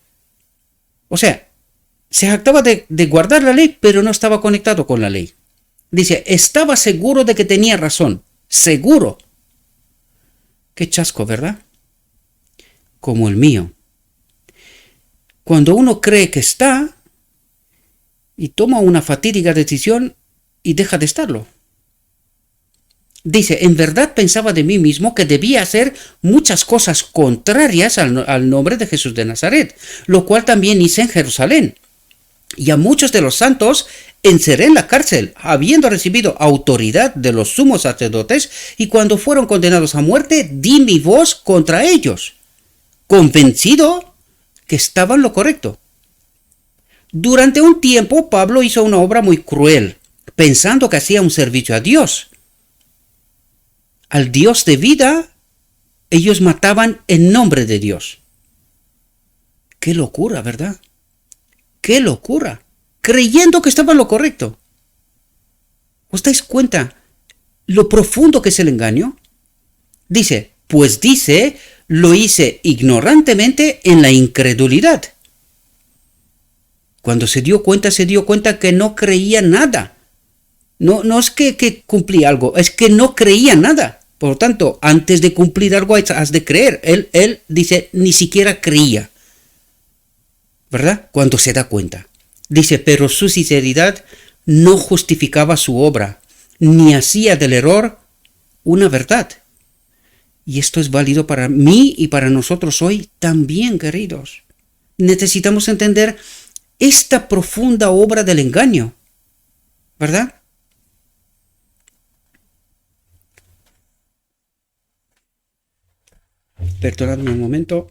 O sea, se jactaba de guardar la ley, pero no estaba conectado con la ley. Dice, estaba seguro de que tenía razón. Seguro. Qué chasco, ¿verdad? Como el mío. Cuando uno cree que está y toma una fatídica decisión y deja de estarlo. Dice, en verdad pensaba de mí mismo que debía hacer muchas cosas contrarias al nombre de Jesús de Nazaret, lo cual también hice en Jerusalén. Y a muchos de los santos encerré en la cárcel, habiendo recibido autoridad de los sumos sacerdotes, y cuando fueron condenados a muerte, di mi voz contra ellos, convencido que estaba en lo correcto. Durante un tiempo, Pablo hizo una obra muy cruel, pensando que hacía un servicio a Dios. Al Dios de vida, ellos mataban en nombre de Dios. ¡Qué locura!, ¿verdad? ¡Qué locura! Creyendo que estaba en lo correcto. ¿Os dais cuenta lo profundo que es el engaño? Dice, lo hice ignorantemente en la incredulidad. Cuando se dio cuenta que no creía nada. No es que cumplía algo, es que no creía nada. Por lo tanto, antes de cumplir algo has de creer. Él dice, ni siquiera creía. ¿Verdad? Cuando se da cuenta. Dice, pero su sinceridad no justificaba su obra, ni hacía del error una verdad. Y esto es válido para mí y para nosotros hoy también, queridos. Necesitamos entender esta profunda obra del engaño. ¿Verdad? Perdonadme un momento.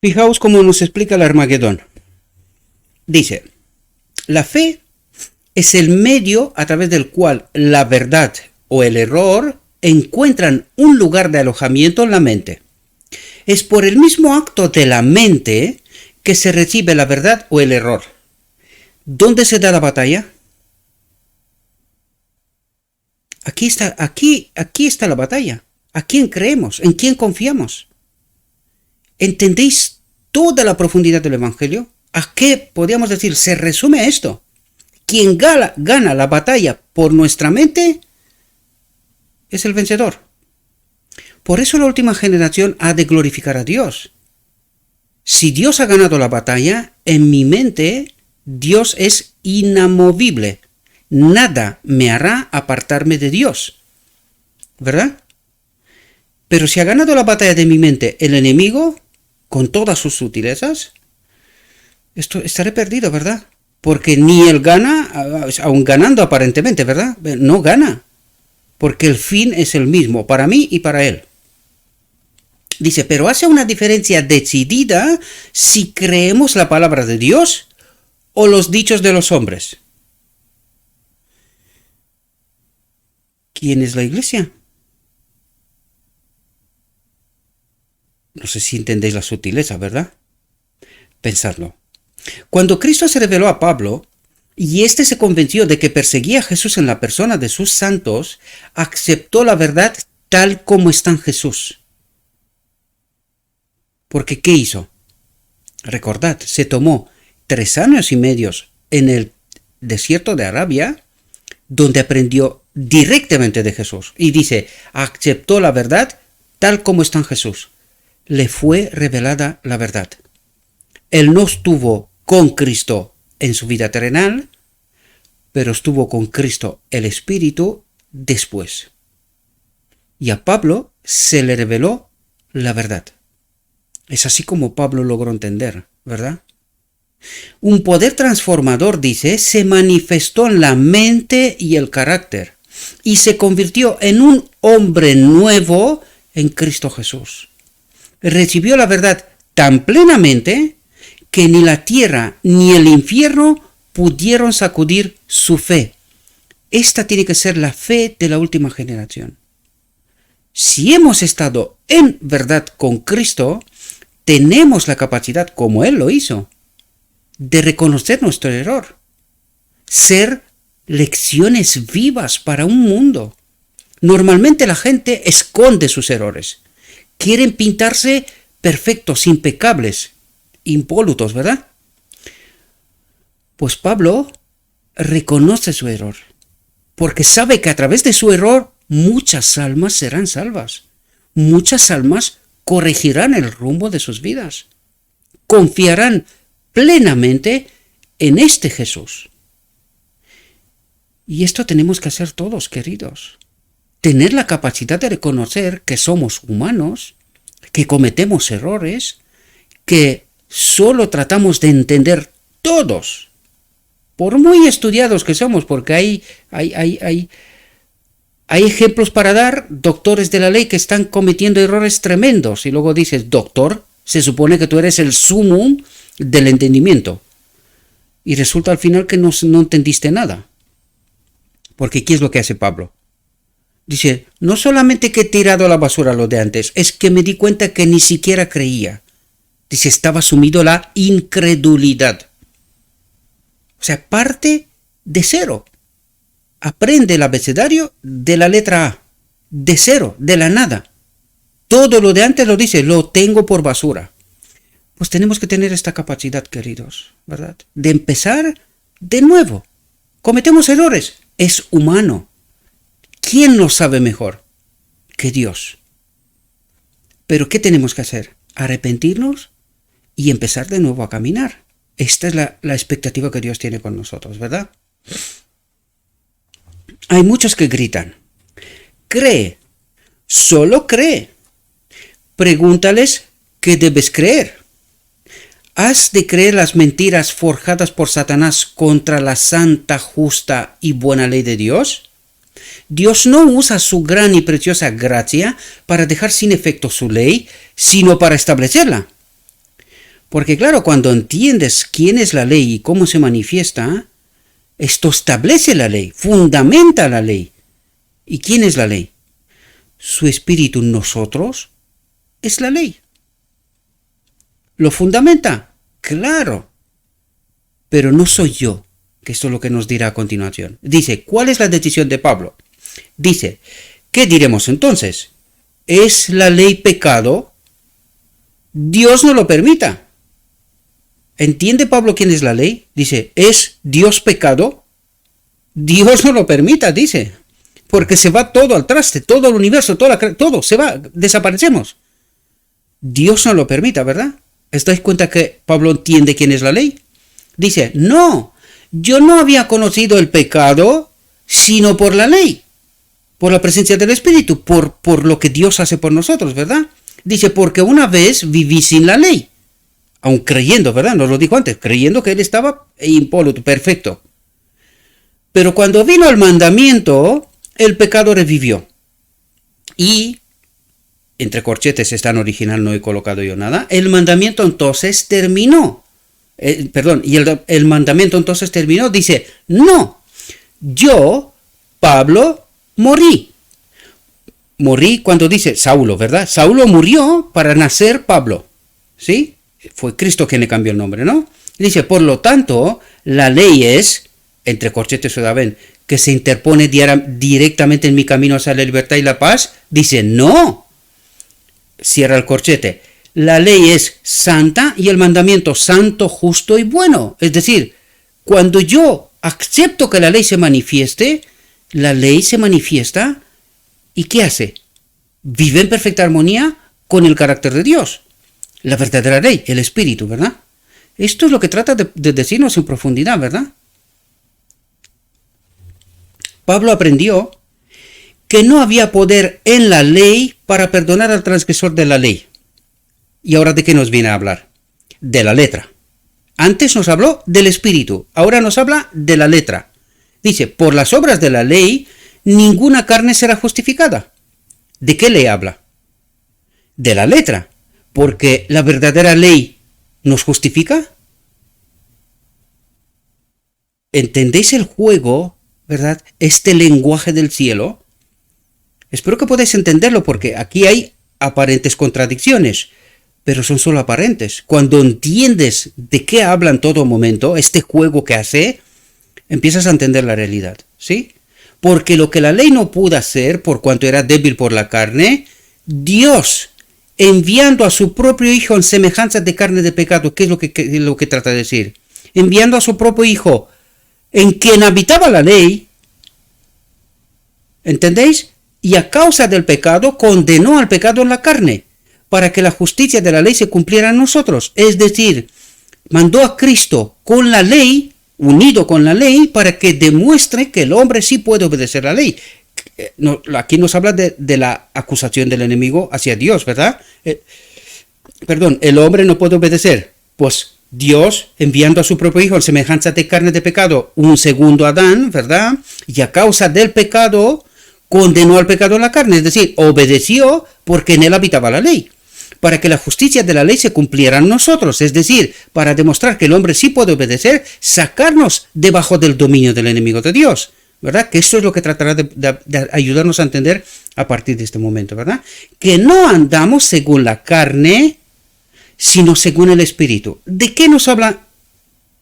Fijaos cómo nos explica el Armagedón. Dice, la fe es el medio a través del cual la verdad o el error encuentran un lugar de alojamiento en la mente. Es por el mismo acto de la mente que se recibe la verdad o el error. ¿Dónde se da la batalla? Aquí está la batalla. ¿A quién creemos? ¿En quién confiamos? ¿Entendéis toda la profundidad del Evangelio? ¿A qué podríamos decir? Se resume esto. Quien gana la batalla por nuestra mente es el vencedor. Por eso la última generación ha de glorificar a Dios. Si Dios ha ganado la batalla, en mi mente Dios es inamovible. Nada me hará apartarme de Dios. ¿Verdad? Pero si ha ganado la batalla de mi mente el enemigo, con todas sus sutilezas, estaré perdido, ¿verdad? Porque ni él gana, aun ganando aparentemente, ¿verdad? No gana. Porque el fin es el mismo, para mí y para él. Dice, pero hace una diferencia decidida si creemos la palabra de Dios o los dichos de los hombres. ¿Quién es la iglesia? No sé si entendéis la sutileza, ¿verdad? Pensadlo. Cuando Cristo se reveló a Pablo, y éste se convenció de que perseguía a Jesús en la persona de sus santos, aceptó la verdad tal como está en Jesús. Porque ¿qué hizo? Recordad, se tomó 3 años y medio en el desierto de Arabia, donde aprendió directamente de Jesús. Y dice, aceptó la verdad tal como está en Jesús. Le fue revelada la verdad. Él no estuvo con Cristo en su vida terrenal, pero estuvo con Cristo el Espíritu después. Y a Pablo se le reveló la verdad. Es así como Pablo logró entender, ¿verdad? Un poder transformador, dice, se manifestó en la mente y el carácter y se convirtió en un hombre nuevo en Cristo Jesús. Recibió la verdad tan plenamente que ni la tierra ni el infierno pudieron sacudir su fe. Esta tiene que ser la fe de la última generación. Si hemos estado en verdad con Cristo, tenemos la capacidad, como Él lo hizo, de reconocer nuestro error, ser lecciones vivas para un mundo. Normalmente la gente esconde sus errores, quieren pintarse perfectos, impecables, impolutos, ¿verdad? Pues Pablo reconoce su error, porque sabe que a través de su error muchas almas serán salvas, muchas almas corregirán el rumbo de sus vidas, confiarán plenamente en este Jesús. Y esto tenemos que hacer todos, queridos. Tener la capacidad de reconocer que somos humanos, que cometemos errores, que solo tratamos de entender todos, por muy estudiados que somos, porque hay ejemplos para dar, doctores de la ley que están cometiendo errores tremendos, y luego dices, doctor, se supone que tú eres el sumum del entendimiento, y resulta al final que no entendiste nada. Porque ¿qué es lo que hace Pablo? Dice, no solamente que he tirado a la basura lo de antes, es que me di cuenta que ni siquiera creía. Dice, estaba sumido en la incredulidad. O sea, parte de cero. Aprende el abecedario de la letra A, de cero, de la nada. Todo lo de antes lo dice, lo tengo por basura. Pues tenemos que tener esta capacidad, queridos, ¿verdad? De empezar de nuevo. Cometemos errores, es humano. ¿Quién lo sabe mejor que Dios? Pero ¿qué tenemos que hacer? Arrepentirnos y empezar de nuevo a caminar. Esta es la expectativa que Dios tiene con nosotros, ¿verdad? Hay muchos que gritan, cree, solo cree. Pregúntales qué debes creer. ¿Has de creer las mentiras forjadas por Satanás contra la santa, justa y buena ley de Dios? Dios no usa su gran y preciosa gracia para dejar sin efecto su ley, sino para establecerla. Porque claro, cuando entiendes quién es la ley y cómo se manifiesta, esto establece la ley, fundamenta la ley. ¿Y quién es la ley? Su espíritu en nosotros es la ley. ¿Lo fundamenta? Claro. Pero no soy yo, que esto es lo que nos dirá a continuación. Dice, ¿cuál es la decisión de Pablo? Dice, ¿qué diremos entonces? ¿Es la ley pecado? Dios no lo permita. ¿Entiende Pablo quién es la ley? Dice, ¿es Dios pecado? Dios no lo permita, dice. Porque se va todo al traste, todo el universo, todo se va, desaparecemos. Dios no lo permita, ¿verdad? ¿Os dais cuenta que Pablo entiende quién es la ley? Dice, no, yo no había conocido el pecado, sino por la ley, por la presencia del Espíritu, por lo que Dios hace por nosotros, ¿verdad? Dice, porque una vez viví sin la ley, aun creyendo, ¿verdad? Nos lo dijo antes, creyendo que él estaba impoluto, perfecto. Pero cuando vino el mandamiento, el pecado revivió. Y, entre corchetes está en original, no he colocado yo nada, el mandamiento entonces terminó. Y el mandamiento entonces terminó, dice, no, yo, Pablo, morí. Morí cuando dice Saulo, ¿verdad? Saulo murió para nacer Pablo, ¿sí? Fue Cristo quien le cambió el nombre, ¿no? Dice, por lo tanto, la ley es, entre corchetes o ven, que se interpone directamente en mi camino hacia la libertad y la paz. Dice, no. Cierra el corchete. La ley es santa y el mandamiento santo, justo y bueno. Es decir, cuando yo acepto que la ley se manifiesta, ¿y qué hace? Vive en perfecta armonía con el carácter de Dios, la verdadera ley, el Espíritu, ¿verdad? Esto es lo que trata de decirnos en profundidad, ¿verdad? Pablo aprendió que no había poder en la ley para perdonar al transgresor de la ley. ¿Y ahora de qué nos viene a hablar? De la letra. Antes nos habló del Espíritu, ahora nos habla de la letra. Dice, por las obras de la ley, ninguna carne será justificada. ¿De qué ley habla? De la letra, porque la verdadera ley nos justifica. ¿Entendéis el juego, verdad? Este lenguaje del cielo. Espero que podáis entenderlo, porque aquí hay aparentes contradicciones, pero son solo aparentes. Cuando entiendes de qué habla en todo momento, este juego que hace, empiezas a entender la realidad, ¿sí? Porque lo que la ley no pudo hacer, por cuanto era débil por la carne, Dios, enviando a su propio Hijo en semejanza de carne de pecado, ¿qué es lo que trata de decir? Enviando a su propio Hijo, en quien habitaba la ley, ¿entendéis? Y a causa del pecado, condenó al pecado en la carne, para que la justicia de la ley se cumpliera en nosotros. Es decir, mandó a Cristo con la ley, unido con la ley, para que demuestre que el hombre sí puede obedecer la ley. Aquí nos habla de la acusación del enemigo hacia Dios, ¿verdad? El hombre no puede obedecer. Pues Dios, enviando a su propio Hijo en semejanza de carne de pecado, un segundo Adán, ¿verdad? Y a causa del pecado, condenó al pecado en la carne, es decir, obedeció porque en él habitaba la ley, para que la justicia de la ley se cumpliera en nosotros, es decir, para demostrar que el hombre sí puede obedecer, sacarnos debajo del dominio del enemigo de Dios, ¿verdad? Que esto es lo que tratará de ayudarnos a entender a partir de este momento, ¿verdad? Que no andamos según la carne, sino según el Espíritu. ¿De qué nos habla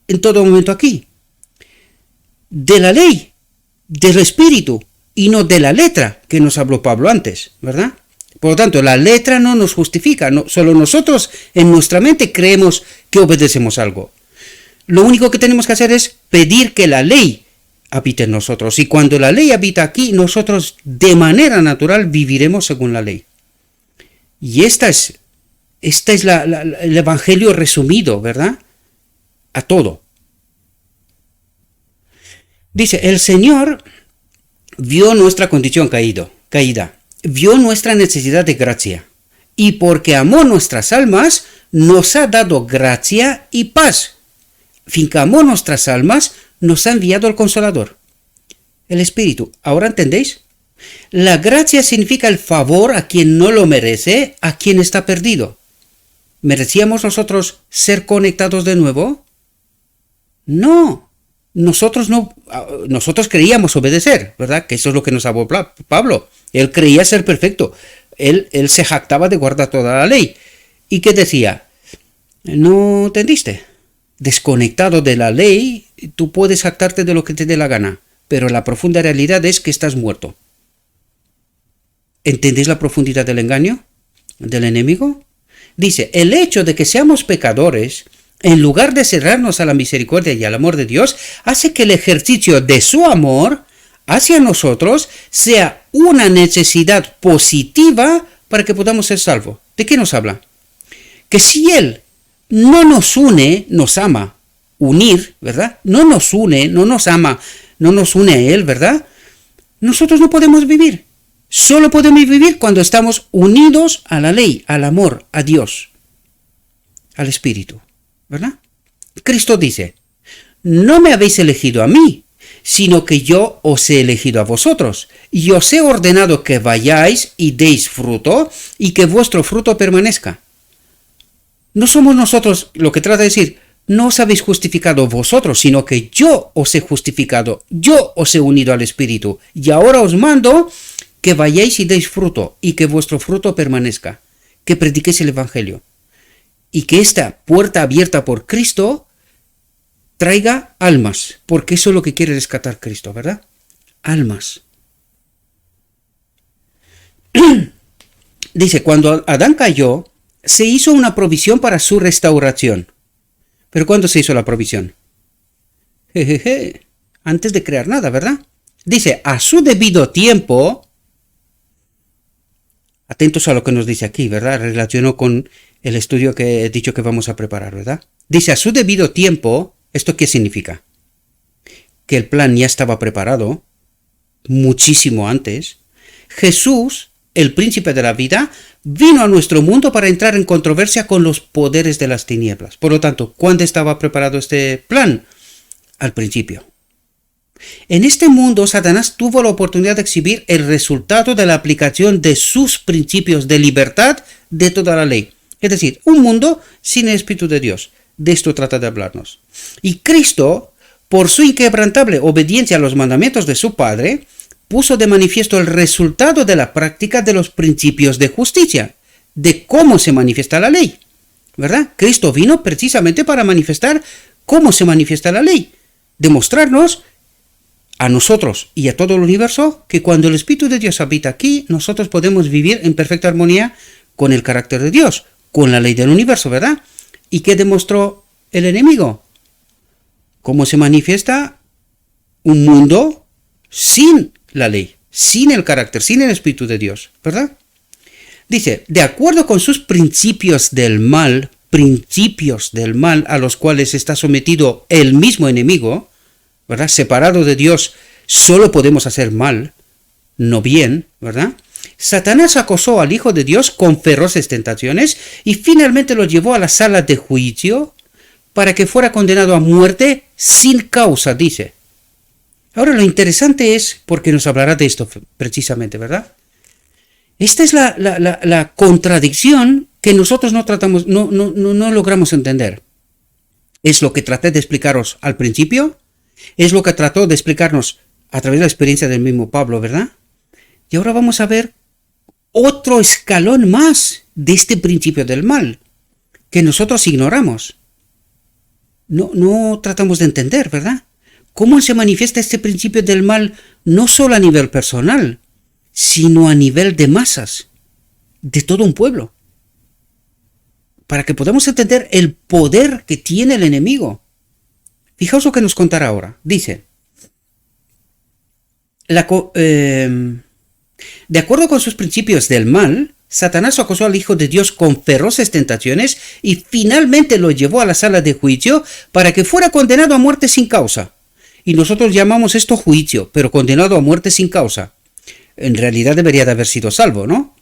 en todo momento aquí? De la ley, del Espíritu, y no de la letra que nos habló Pablo antes, ¿verdad? Por lo tanto, la letra no nos justifica, solo nosotros en nuestra mente creemos que obedecemos algo. Lo único que tenemos que hacer es pedir que la ley habite en nosotros, y cuando la ley habita aquí, nosotros de manera natural viviremos según la ley. Y esta es el evangelio resumido, ¿verdad? A todo. Dice, el Señor vio nuestra condición caída, vio nuestra necesidad de gracia, y porque amó nuestras almas, nos ha dado gracia y paz. Fin que amó nuestras almas, nos ha enviado el Consolador, el Espíritu. ¿Ahora entendéis? La gracia significa el favor a quien no lo merece, a quien está perdido. ¿Merecíamos nosotros ser conectados de nuevo? No. Nosotros creíamos obedecer, ¿verdad? Que eso es lo que nos habló Pablo. Él creía ser perfecto. Él se jactaba de guardar toda la ley. ¿Y qué decía? No entendiste. Desconectado de la ley, tú puedes jactarte de lo que te dé la gana, pero la profunda realidad es que estás muerto. ¿Entendéis la profundidad del engaño del enemigo? Dice, el hecho de que seamos pecadores, en lugar de cerrarnos a la misericordia y al amor de Dios, hace que el ejercicio de su amor hacia nosotros sea una necesidad positiva para que podamos ser salvos. ¿De qué nos habla? Que si Él no nos une, nos ama. Unir, ¿verdad? No nos une, no nos ama, no nos une a Él, ¿verdad? Nosotros no podemos vivir. Solo podemos vivir cuando estamos unidos a la ley, al amor, a Dios, al Espíritu, ¿verdad? Cristo dice, no me habéis elegido a mí, sino que yo os he elegido a vosotros, y os he ordenado que vayáis y deis fruto, y que vuestro fruto permanezca. No somos nosotros, lo que trata de decir, no os habéis justificado vosotros, sino que yo os he justificado, yo os he unido al Espíritu, y ahora os mando que vayáis y deis fruto, y que vuestro fruto permanezca, que prediquéis el Evangelio, y que esta puerta abierta por Cristo traiga almas, porque eso es lo que quiere rescatar Cristo, ¿verdad? Almas. Dice, cuando Adán cayó, se hizo una provisión para su restauración. ¿Pero cuándo se hizo la provisión? Jejeje. Antes de crear nada, ¿verdad? Dice, a su debido tiempo, atentos a lo que nos dice aquí, ¿verdad? Relaciono con el estudio que he dicho que vamos a preparar, ¿verdad? Dice, a su debido tiempo, ¿esto qué significa? Que el plan ya estaba preparado muchísimo antes. Jesús, el príncipe de la vida, vino a nuestro mundo para entrar en controversia con los poderes de las tinieblas. Por lo tanto, ¿cuándo estaba preparado este plan? Al principio. En este mundo, Satanás tuvo la oportunidad de exhibir el resultado de la aplicación de sus principios de libertad de toda la ley. Es decir, un mundo sin el Espíritu de Dios. De esto trata de hablarnos. Y Cristo, por su inquebrantable obediencia a los mandamientos de su Padre, puso de manifiesto el resultado de la práctica de los principios de justicia, de cómo se manifiesta la ley. ¿Verdad? Cristo vino precisamente para manifestar cómo se manifiesta la ley. Demostrarnos a nosotros y a todo el universo que cuando el Espíritu de Dios habita aquí, nosotros podemos vivir en perfecta armonía con el carácter de Dios, con la ley del universo, ¿verdad? ¿Y qué demostró el enemigo? ¿Cómo se manifiesta un mundo sin la ley, sin el carácter, sin el Espíritu de Dios, ¿verdad? Dice, de acuerdo con sus principios del mal a los cuales está sometido el mismo enemigo, ¿verdad? Separado de Dios, solo podemos hacer mal, no bien, ¿verdad? Satanás acosó al Hijo de Dios con feroces tentaciones y finalmente lo llevó a la sala de juicio para que fuera condenado a muerte sin causa, dice. Ahora lo interesante es, porque nos hablará de esto precisamente, ¿verdad? Esta es la contradicción que nosotros no logramos entender. Es lo que traté de explicaros al principio, es lo que trató de explicarnos a través de la experiencia del mismo Pablo, ¿verdad? Y ahora vamos a ver otro escalón más de este principio del mal, que nosotros ignoramos. No tratamos de entender, ¿verdad? ¿Cómo se manifiesta este principio del mal no solo a nivel personal, sino a nivel de masas, de todo un pueblo? Para que podamos entender el poder que tiene el enemigo. Fijaos lo que nos contará ahora. Dice, de acuerdo con sus principios del mal, Satanás acosó al Hijo de Dios con feroces tentaciones y finalmente lo llevó a la sala de juicio para que fuera condenado a muerte sin causa. Y nosotros llamamos esto juicio, pero condenado a muerte sin causa. En realidad debería de haber sido salvo, ¿no?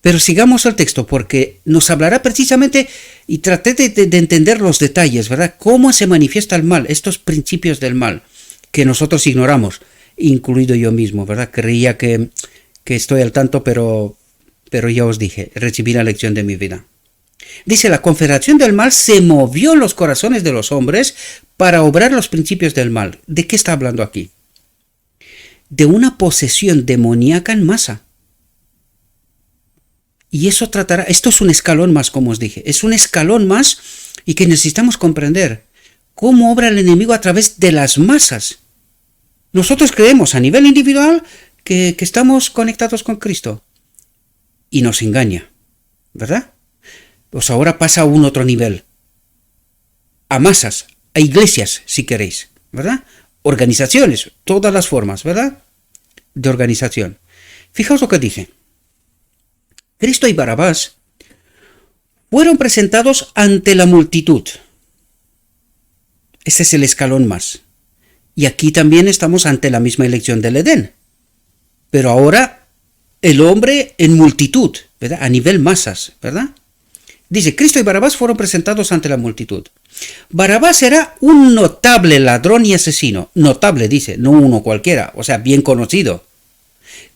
Pero sigamos el texto porque nos hablará precisamente y traté de entender los detalles, ¿verdad? Cómo se manifiesta el mal, estos principios del mal que nosotros ignoramos, incluido yo mismo, ¿verdad? Creía que estoy al tanto, pero ya os dije, recibí la lección de mi vida. Dice, la confederación del mal se movió en los corazones de los hombres para obrar los principios del mal. ¿De qué está hablando aquí? De una posesión demoníaca en masa. Y eso tratará, esto es un escalón más, como os dije, es un escalón más y que necesitamos comprender cómo obra el enemigo a través de las masas. Nosotros creemos a nivel individual que estamos conectados con Cristo y nos engaña, ¿verdad? Pues ahora pasa a un otro nivel, a masas, a iglesias, si queréis, ¿verdad? Organizaciones, todas las formas, ¿verdad? De organización. Fijaos lo que dice. Cristo y Barrabás fueron presentados ante la multitud. Ese es el escalón más. Y aquí también estamos ante la misma elección del Edén. Pero ahora el hombre en multitud, ¿verdad? A nivel masas, ¿verdad? Dice, Cristo y Barrabás fueron presentados ante la multitud. Barrabás era un notable ladrón y asesino. Notable, dice, no uno cualquiera, o sea, bien conocido.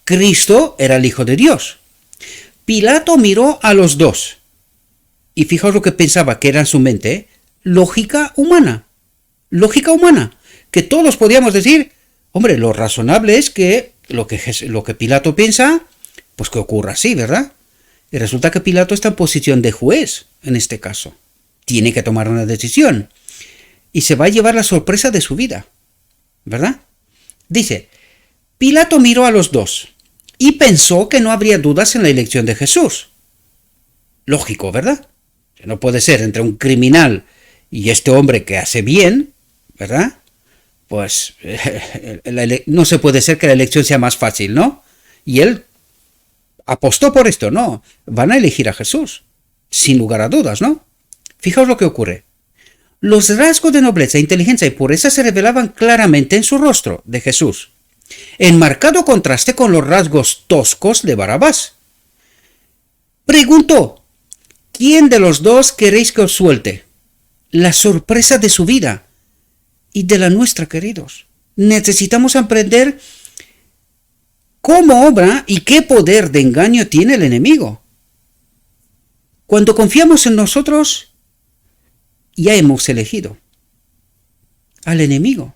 Cristo era el Hijo de Dios. Pilato miró a los dos. Y fijaos lo que pensaba que era en su mente, lógica humana. Lógica humana. Que todos podíamos decir, hombre, lo razonable es que lo que Pilato piensa, pues que ocurra así, ¿verdad? Y resulta que Pilato está en posición de juez, en este caso. Tiene que tomar una decisión. Y se va a llevar la sorpresa de su vida, ¿verdad? Dice, Pilato miró a los dos y pensó que no habría dudas en la elección de Jesús. Lógico, ¿verdad? No puede ser entre un criminal y este hombre que hace bien, ¿verdad? pues no se puede ser que la elección sea más fácil, ¿no? Y él apostó por esto, ¿no? Van a elegir a Jesús, sin lugar a dudas, ¿no? Fijaos lo que ocurre. Los rasgos de nobleza, inteligencia y pureza se revelaban claramente en su rostro de Jesús, en marcado contraste con los rasgos toscos de Barrabás. Preguntó, ¿quién de los dos queréis que os suelte? La sorpresa de su vida y de la nuestra, queridos. Necesitamos aprender cómo obra y qué poder de engaño tiene el enemigo. Cuando confiamos en nosotros, ya hemos elegido al enemigo.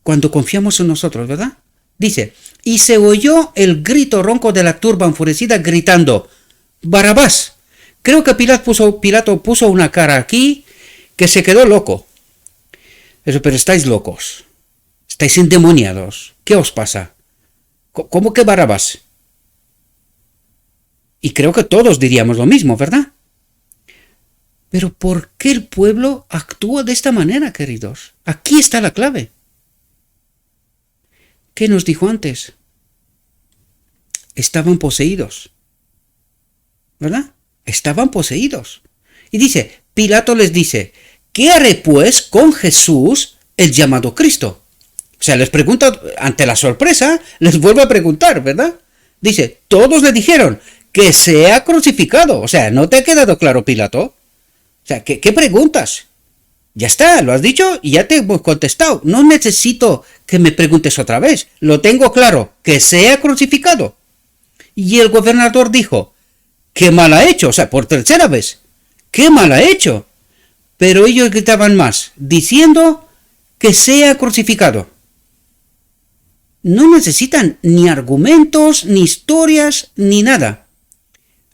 Cuando confiamos en nosotros, ¿verdad? Dice, y se oyó el grito ronco de la turba enfurecida gritando, Barrabás. Creo que Pilato puso una cara aquí que se quedó loco. Eso, pero estáis locos. Estáis endemoniados. ¿Qué os pasa? ¿Cómo que Barrabás? Y creo que todos diríamos lo mismo, ¿verdad? Pero ¿por qué el pueblo actúa de esta manera, queridos? Aquí está la clave. ¿Qué nos dijo antes? Estaban poseídos. ¿Verdad? Estaban poseídos. Y dice, Pilato les dice, ¿qué haré pues con Jesús, el llamado Cristo? O sea, les pregunta, ante la sorpresa, les vuelve a preguntar, ¿verdad? Dice, todos le dijeron, que sea crucificado. O sea, ¿no te ha quedado claro, Pilato? O sea, ¿qué preguntas? Ya está, lo has dicho y ya te hemos contestado. No necesito que me preguntes otra vez. Lo tengo claro, que sea crucificado. Y el gobernador dijo, ¿qué mal ha hecho? O sea, por tercera vez, ¿qué mal ha hecho? Pero ellos gritaban más, diciendo que sea crucificado. No necesitan ni argumentos, ni historias, ni nada.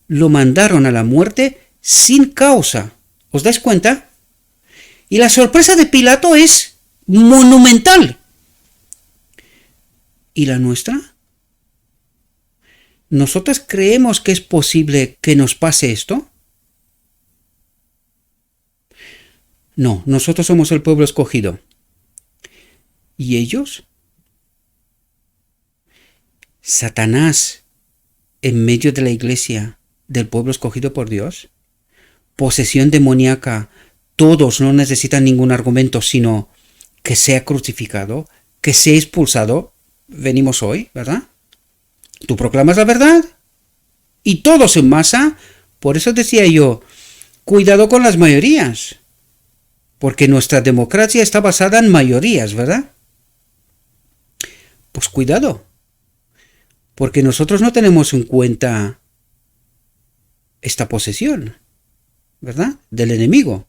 Lo mandaron a la muerte sin causa. ¿Os dais cuenta? Y la sorpresa de Pilato es monumental. ¿Y la nuestra? ¿Nosotros creemos que es posible que nos pase esto? No, nosotros somos el pueblo escogido. ¿Y ellos? Satanás en medio de la iglesia del pueblo escogido por Dios. Posesión demoníaca. Todos no necesitan ningún argumento, sino que sea crucificado, que sea expulsado. Venimos hoy, ¿verdad? Tú proclamas la verdad y todos en masa. Por eso decía yo, cuidado con las mayorías, porque nuestra democracia está basada en mayorías, ¿verdad? Pues cuidado, porque nosotros no tenemos en cuenta esta posesión, ¿verdad? Del enemigo.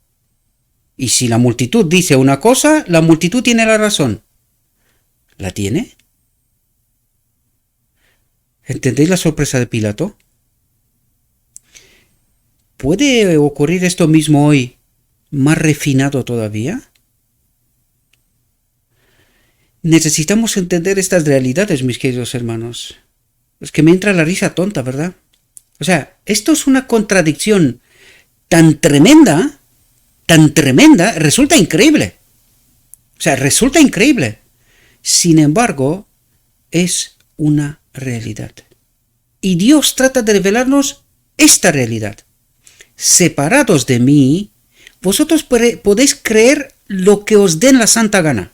Y si la multitud dice una cosa, la multitud tiene la razón. ¿La tiene? ¿Entendéis la sorpresa de Pilato? ¿Puede ocurrir esto mismo hoy, más refinado todavía? Necesitamos entender estas realidades, mis queridos hermanos. Es que me entra la risa tonta, ¿verdad? O sea, esto es una contradicción tan tremenda, resulta increíble. O sea, resulta increíble. Sin embargo, es una realidad. Y Dios trata de revelarnos esta realidad. Separados de mí, vosotros podéis creer lo que os den la santa gana.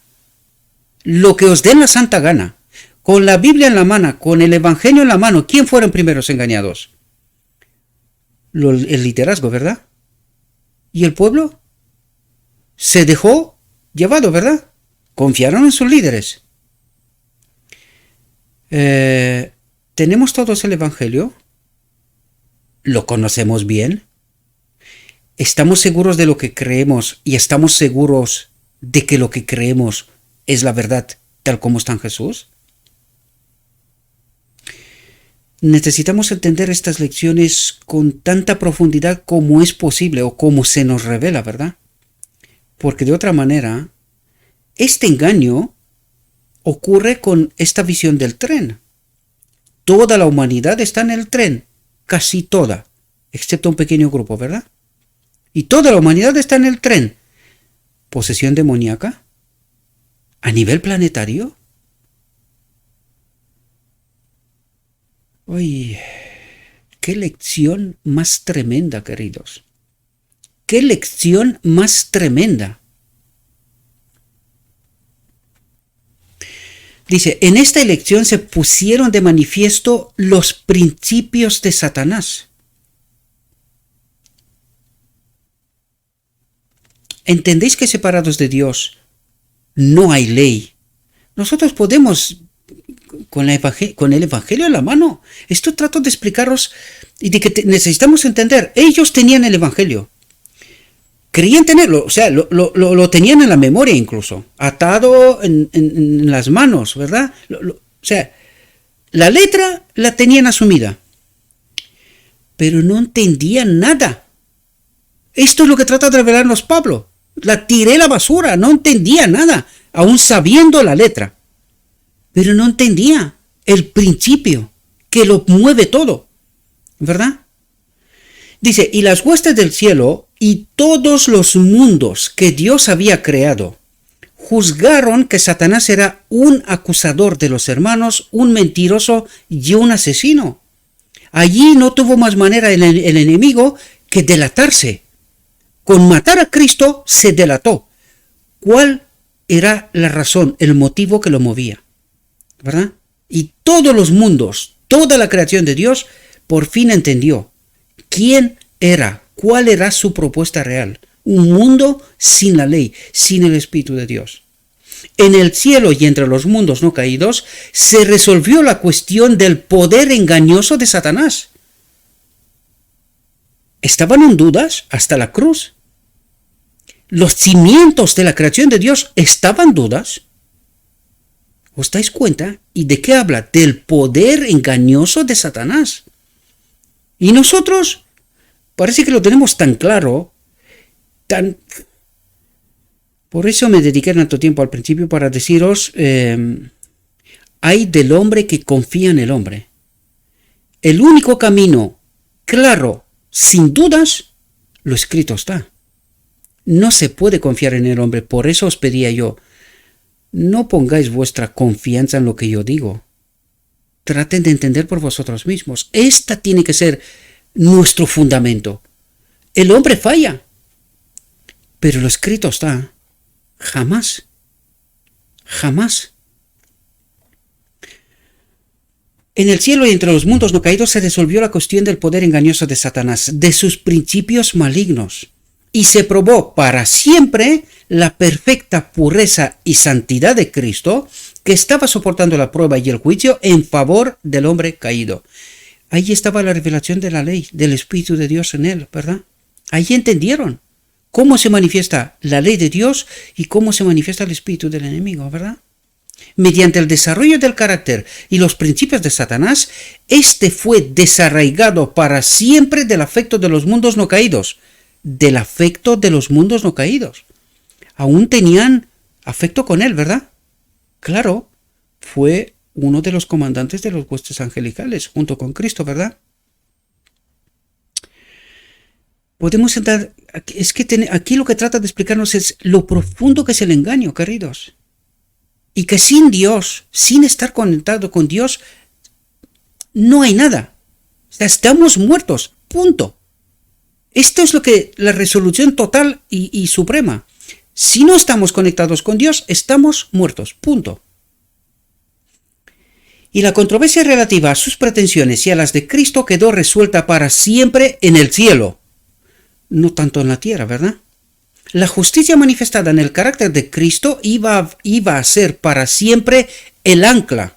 Lo que os den la santa gana. Con la Biblia en la mano, con el Evangelio en la mano, ¿quién fueron primeros engañados? El liderazgo, ¿verdad? ¿Y el pueblo? Se dejó llevado, ¿verdad? Confiaron en sus líderes. ¿Tenemos todos el Evangelio? ¿Lo conocemos bien? ¿Estamos seguros de lo que creemos y estamos seguros de que lo que creemos es la verdad tal como está en Jesús? Necesitamos entender estas lecciones con tanta profundidad como es posible o como se nos revela, ¿verdad? Porque de otra manera, este engaño ocurre con esta visión del tren. Toda la humanidad está en el tren, casi toda, excepto un pequeño grupo, ¿verdad? Y toda la humanidad está en el tren. ¿Posesión demoníaca? a nivel planetario. Uy, qué lección más tremenda, queridos. Qué lección más tremenda. Dice, en esta elección se pusieron de manifiesto los principios de Satanás. ¿Entendéis que separados de Dios no hay ley? Nosotros podemos, con el Evangelio en la mano, esto trato de explicaros y de que necesitamos entender. Ellos tenían el Evangelio. Creían tenerlo, o sea, lo tenían en la memoria incluso, atado en las manos, ¿verdad? O sea, la letra la tenían asumida, pero no entendían nada. Esto es lo que trata de revelarnos Pablo. La tiré a la basura, no entendía nada, aún sabiendo la letra. Pero no entendía el principio que lo mueve todo, ¿verdad? Dice, y las huestes del cielo y todos los mundos que Dios había creado juzgaron que Satanás era un acusador de los hermanos, un mentiroso y un asesino. Allí no tuvo más manera el enemigo que delatarse. Con matar a Cristo se delató. ¿Cuál era la razón, el motivo que lo movía? ¿Verdad? Y todos los mundos, toda la creación de Dios, por fin entendió quién era, cuál era su propuesta real. Un mundo sin la ley, sin el Espíritu de Dios. En el cielo y entre los mundos no caídos se resolvió la cuestión del poder engañoso de Satanás. Estaban en dudas hasta la cruz. Los cimientos de la creación de Dios estaban en dudas. ¿Os dais cuenta? ¿Y de qué habla? Del poder engañoso de Satanás. Y nosotros parece que lo tenemos tan claro, Por eso me dediqué tanto tiempo al principio para deciros, hay del hombre que confía en el hombre. El único camino claro, sin dudas, lo escrito está. No se puede confiar en el hombre, por eso os pedía yo, no pongáis vuestra confianza en lo que yo digo. Traten de entender por vosotros mismos. Esta tiene que ser nuestro fundamento. El hombre falla, pero lo escrito está. Jamás. Jamás. En el cielo y entre los mundos no caídos se resolvió la cuestión del poder engañoso de Satanás, de sus principios malignos, y se probó para siempre la perfecta pureza y santidad de Cristo, que estaba soportando la prueba y el juicio en favor del hombre caído. Ahí estaba la revelación de la ley, del Espíritu de Dios en él, ¿verdad? Ahí entendieron cómo se manifiesta la ley de Dios y cómo se manifiesta el espíritu del enemigo, ¿verdad? Mediante el desarrollo del carácter y los principios de Satanás, este fue desarraigado para siempre del afecto de los mundos no caídos. Del afecto de los mundos no caídos. Aún tenían afecto con él, ¿verdad? Claro, fue uno de los comandantes de los huestes angelicales, junto con Cristo, ¿verdad? Podemos entrar, es que aquí lo que trata de explicarnos es lo profundo que es el engaño, queridos. Y que sin Dios, sin estar conectado con Dios, no hay nada. O sea, estamos muertos, punto. Esto es lo que la resolución total y suprema. Si no estamos conectados con Dios, estamos muertos, punto. Y la controversia relativa a sus pretensiones y a las de Cristo quedó resuelta para siempre en el cielo. No tanto en la tierra, ¿verdad? La justicia manifestada en el carácter de Cristo iba a ser para siempre el ancla.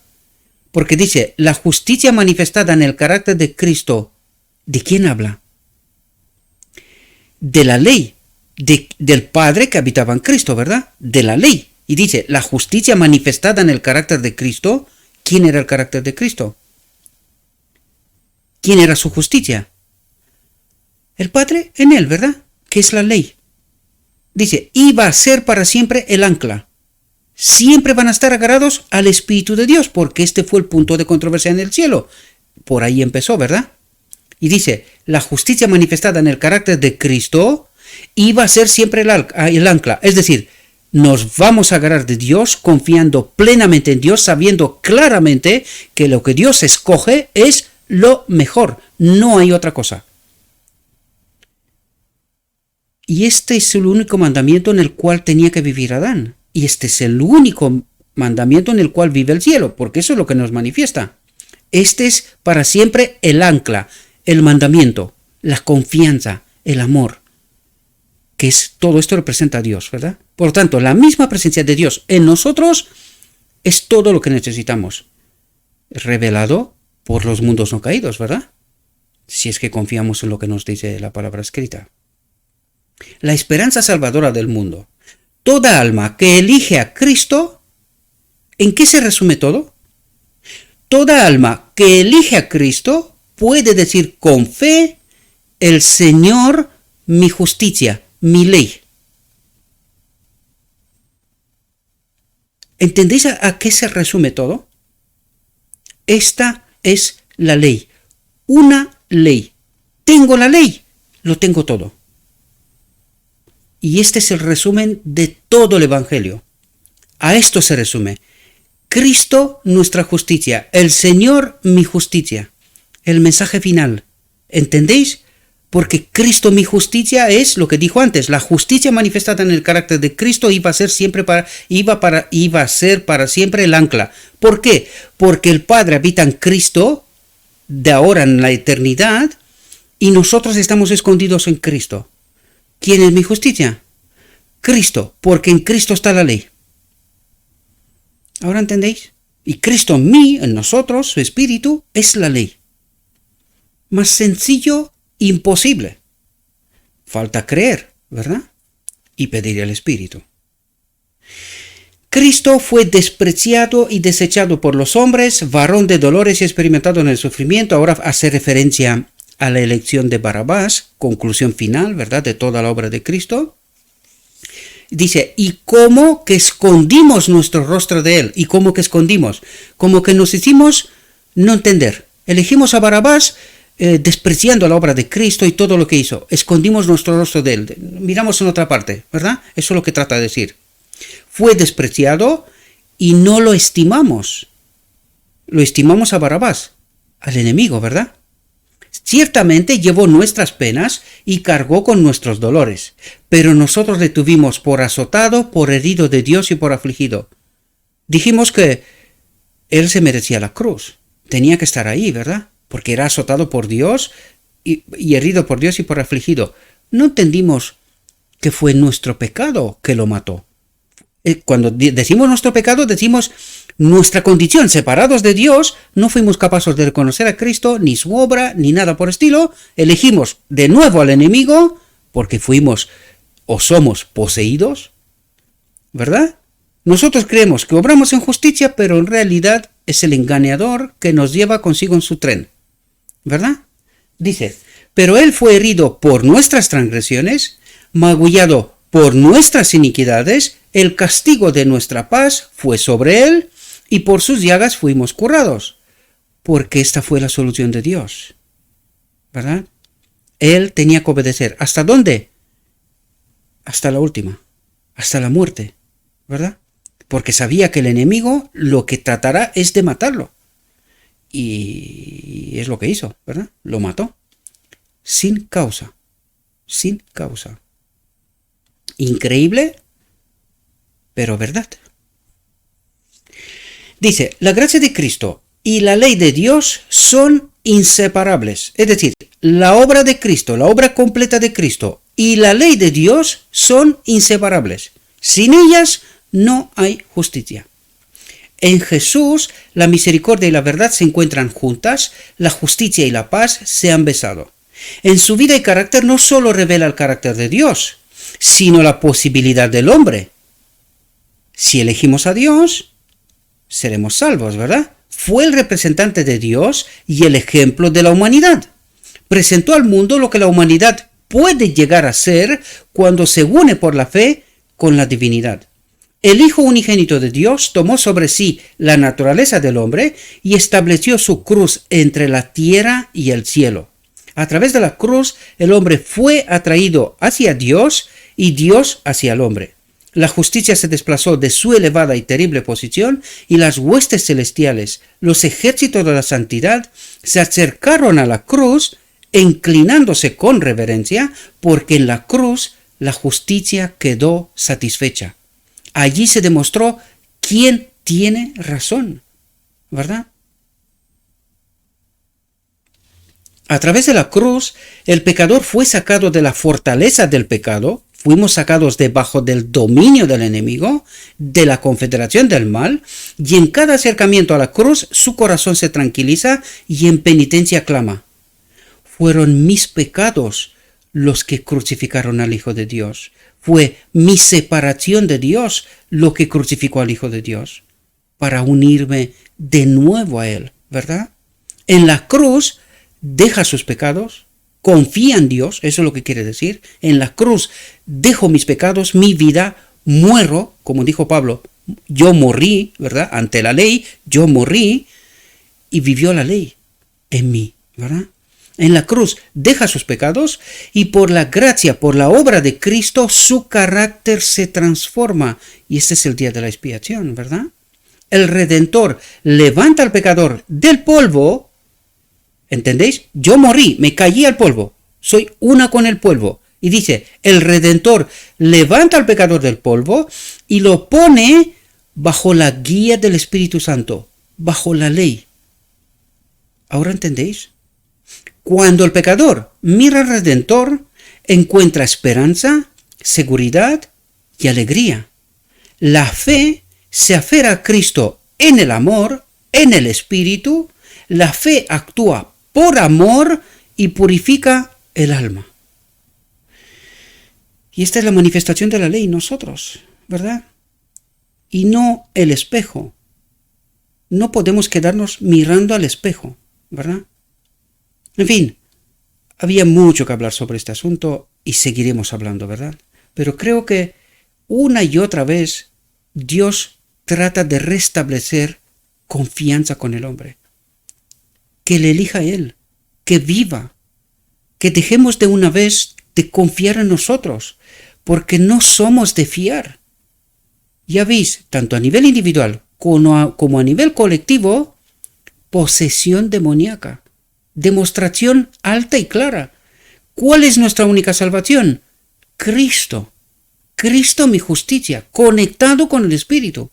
Porque dice, la justicia manifestada en el carácter de Cristo, ¿de quién habla? De la ley, del Padre que habitaba en Cristo, ¿verdad? De la ley. Y dice, la justicia manifestada en el carácter de Cristo, ¿quién era el carácter de Cristo? ¿Quién era su justicia? El Padre en él, ¿verdad? Que es la ley. Dice, iba a ser para siempre el ancla. Siempre van a estar agarrados al Espíritu de Dios, porque este fue el punto de controversia en el cielo. Por ahí empezó, ¿verdad? Y dice, la justicia manifestada en el carácter de Cristo iba a ser siempre el ancla. Es decir, nos vamos a agarrar de Dios confiando plenamente en Dios, sabiendo claramente que lo que Dios escoge es lo mejor, no hay otra cosa. Y este es el único mandamiento en el cual tenía que vivir Adán. Y este es el único mandamiento en el cual vive el cielo, porque eso es lo que nos manifiesta. Este es para siempre el ancla, el mandamiento, la confianza, el amor, que es todo esto representa a Dios, ¿verdad? Por lo tanto, la misma presencia de Dios en nosotros es todo lo que necesitamos, revelado por los mundos no caídos, ¿verdad? Si es que confiamos en lo que nos dice la palabra escrita. La esperanza salvadora del mundo. Toda alma que elige a Cristo, ¿en qué se resume todo? Toda alma que elige a Cristo puede decir con fe, el Señor, mi justicia, mi ley. ¿Entendéis a qué se resume todo? Esta es la ley. Una ley. Tengo la ley, lo tengo todo. Y este es el resumen de todo el Evangelio. A esto se resume. Cristo, nuestra justicia. El Señor, mi justicia. El mensaje final. ¿Entendéis? Porque Cristo, mi justicia, es lo que dijo antes. La justicia manifestada en el carácter de Cristo iba a ser para siempre el ancla. ¿Por qué? Porque el Padre habita en Cristo, de ahora en la eternidad, y nosotros estamos escondidos en Cristo. ¿Quién es mi justicia? Cristo, porque en Cristo está la ley. ¿Ahora entendéis? Y Cristo en mí, en nosotros, su espíritu, es la ley. Más sencillo, imposible. Falta creer, ¿verdad? Y pedir el espíritu. Cristo fue despreciado y desechado por los hombres, varón de dolores y experimentado en el sufrimiento. Ahora hace referencia a la elección de Barrabás, conclusión final, ¿verdad?, de toda la obra de Cristo. Dice, ¿y cómo que escondimos nuestro rostro de él? ¿Y cómo que escondimos? Como que nos hicimos no entender. Elegimos a Barrabás despreciando la obra de Cristo y todo lo que hizo. Escondimos nuestro rostro de él. Miramos en otra parte, ¿verdad? Eso es lo que trata de decir. Fue despreciado y no lo estimamos. Lo estimamos a Barrabás, al enemigo, ¿verdad? Ciertamente llevó nuestras penas y cargó con nuestros dolores, pero nosotros le tuvimos por azotado, por herido de Dios y por afligido. Dijimos que él se merecía la cruz, tenía que estar ahí, ¿verdad? Porque era azotado por Dios y herido por Dios y por afligido. No entendimos que fue nuestro pecado que lo mató. Cuando decimos nuestro pecado, decimos nuestra condición, separados de Dios, no fuimos capaces de reconocer a Cristo, ni su obra, ni nada por estilo. Elegimos de nuevo al enemigo, porque fuimos o somos poseídos, ¿verdad? Nosotros creemos que obramos en justicia, pero en realidad es el engañador que nos lleva consigo en su tren, ¿verdad? Dice, pero él fue herido por nuestras transgresiones, magullado por nuestras iniquidades, el castigo de nuestra paz fue sobre él, y por sus llagas fuimos curados, porque esta fue la solución de Dios, ¿verdad? Él tenía que obedecer. ¿Hasta dónde? Hasta la última, hasta la muerte, ¿verdad? Porque sabía que el enemigo lo que tratará es de matarlo. Y es lo que hizo, ¿verdad? Lo mató. Sin causa. Sin causa. Increíble, pero verdad. Dice, la gracia de Cristo y la ley de Dios son inseparables. Es decir, la obra de Cristo, la obra completa de Cristo y la ley de Dios son inseparables. Sin ellas no hay justicia. En Jesús, la misericordia y la verdad se encuentran juntas, la justicia y la paz se han besado. En su vida y carácter no solo revela el carácter de Dios, sino la posibilidad del hombre. Si elegimos a Dios, seremos salvos, ¿verdad? Fue el representante de Dios y el ejemplo de la humanidad. Presentó al mundo lo que la humanidad puede llegar a ser cuando se une por la fe con la divinidad. El Hijo unigénito de Dios tomó sobre sí la naturaleza del hombre y estableció su cruz entre la tierra y el cielo. A través de la cruz, el hombre fue atraído hacia Dios y Dios hacia el hombre. La justicia se desplazó de su elevada y terrible posición y las huestes celestiales, los ejércitos de la santidad, se acercaron a la cruz, inclinándose con reverencia, porque en la cruz la justicia quedó satisfecha. Allí se demostró quién tiene razón, ¿verdad? A través de la cruz, el pecador fue sacado de la fortaleza del pecado, fuimos sacados debajo del dominio del enemigo, de la confederación del mal, y en cada acercamiento a la cruz su corazón se tranquiliza y en penitencia clama: fueron mis pecados los que crucificaron al Hijo de Dios. Fue mi separación de Dios lo que crucificó al Hijo de Dios, para unirme de nuevo a Él, ¿verdad? En la cruz deja sus pecados, confía en Dios, eso es lo que quiere decir. En la cruz dejo mis pecados, mi vida, muero, como dijo Pablo, yo morí, ¿verdad? Ante la ley, yo morí y vivió la ley en mí, ¿verdad? En la cruz deja sus pecados y por la gracia, por la obra de Cristo, su carácter se transforma. Y este es el día de la expiación, ¿verdad? El Redentor levanta al pecador del polvo. ¿Entendéis? Yo morí, me caí al polvo, soy una con el polvo. Y dice, el Redentor levanta al pecador del polvo y lo pone bajo la guía del Espíritu Santo, bajo la ley. ¿Ahora entendéis? Cuando el pecador mira al Redentor, encuentra esperanza, seguridad y alegría. La fe se aferra a Cristo en el amor, en el Espíritu. La fe actúa por amor y purifica el alma. Y esta es la manifestación de la ley en nosotros, ¿verdad? Y no el espejo. No podemos quedarnos mirando al espejo, ¿verdad? En fin, había mucho que hablar sobre este asunto y seguiremos hablando, ¿verdad? Pero creo que una y otra vez Dios trata de restablecer confianza con el hombre. Que le elija a Él, que viva, que dejemos de una vez de confiar en nosotros, porque no somos de fiar. Ya veis, tanto a nivel individual como a nivel colectivo, posesión demoníaca, demostración alta y clara. ¿Cuál es nuestra única salvación? Cristo. Cristo mi justicia, conectado con el Espíritu.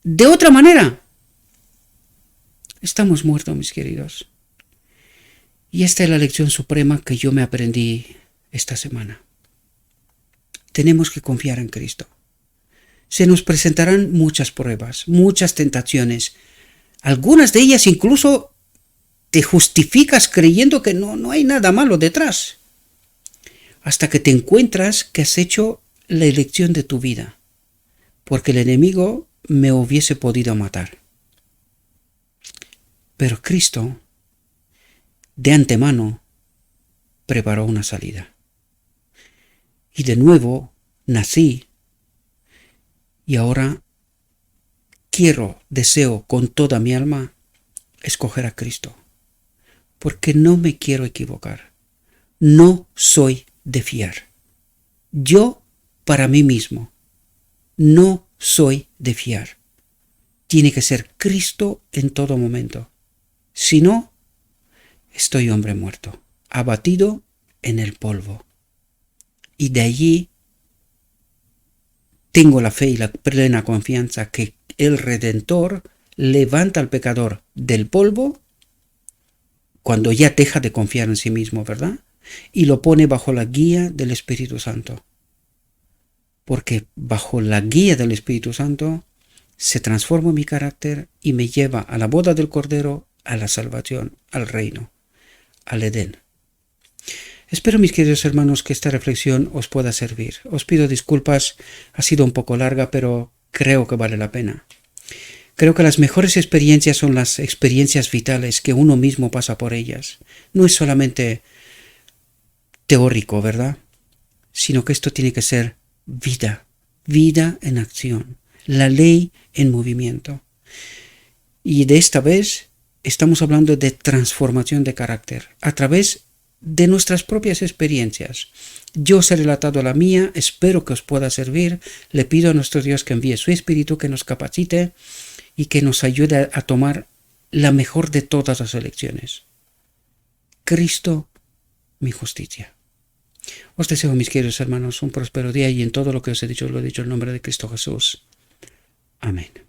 De otra manera, estamos muertos, mis queridos. Y esta es la lección suprema que yo me aprendí esta semana. Tenemos que confiar en Cristo. Se nos presentarán muchas pruebas, muchas tentaciones. Algunas de ellas incluso te justificas creyendo que no hay nada malo detrás. Hasta que te encuentras que has hecho la elección de tu vida. Porque el enemigo me hubiese podido matar. Pero Cristo, de antemano, preparó una salida. Y de nuevo nací. Y ahora deseo con toda mi alma escoger a Cristo. Porque no me quiero equivocar. No soy de fiar. Yo, para mí mismo, no soy de fiar. Tiene que ser Cristo en todo momento. Si no, estoy hombre muerto, abatido en el polvo. Y de allí tengo la fe y la plena confianza que el Redentor levanta al pecador del polvo cuando ya deja de confiar en sí mismo, ¿verdad? Y lo pone bajo la guía del Espíritu Santo. Porque bajo la guía del Espíritu Santo se transforma mi carácter y me lleva a la boda del Cordero, a la salvación, al reino, al Edén. Espero, mis queridos hermanos, que esta reflexión os pueda servir. Os pido disculpas, ha sido un poco larga, pero creo que vale la pena. Creo que las mejores experiencias son las experiencias vitales, que uno mismo pasa por ellas. No es solamente teórico, ¿verdad? Sino que esto tiene que ser vida, vida en acción, la ley en movimiento. Y de esta vez estamos hablando de transformación de carácter a través de nuestras propias experiencias. Yo os he relatado la mía, espero que os pueda servir. Le pido a nuestro Dios que envíe su Espíritu, que nos capacite y que nos ayude a tomar la mejor de todas las elecciones. Cristo, mi justicia. Os deseo, mis queridos hermanos, un próspero día y en todo lo que os he dicho, lo he dicho en nombre de Cristo Jesús. Amén.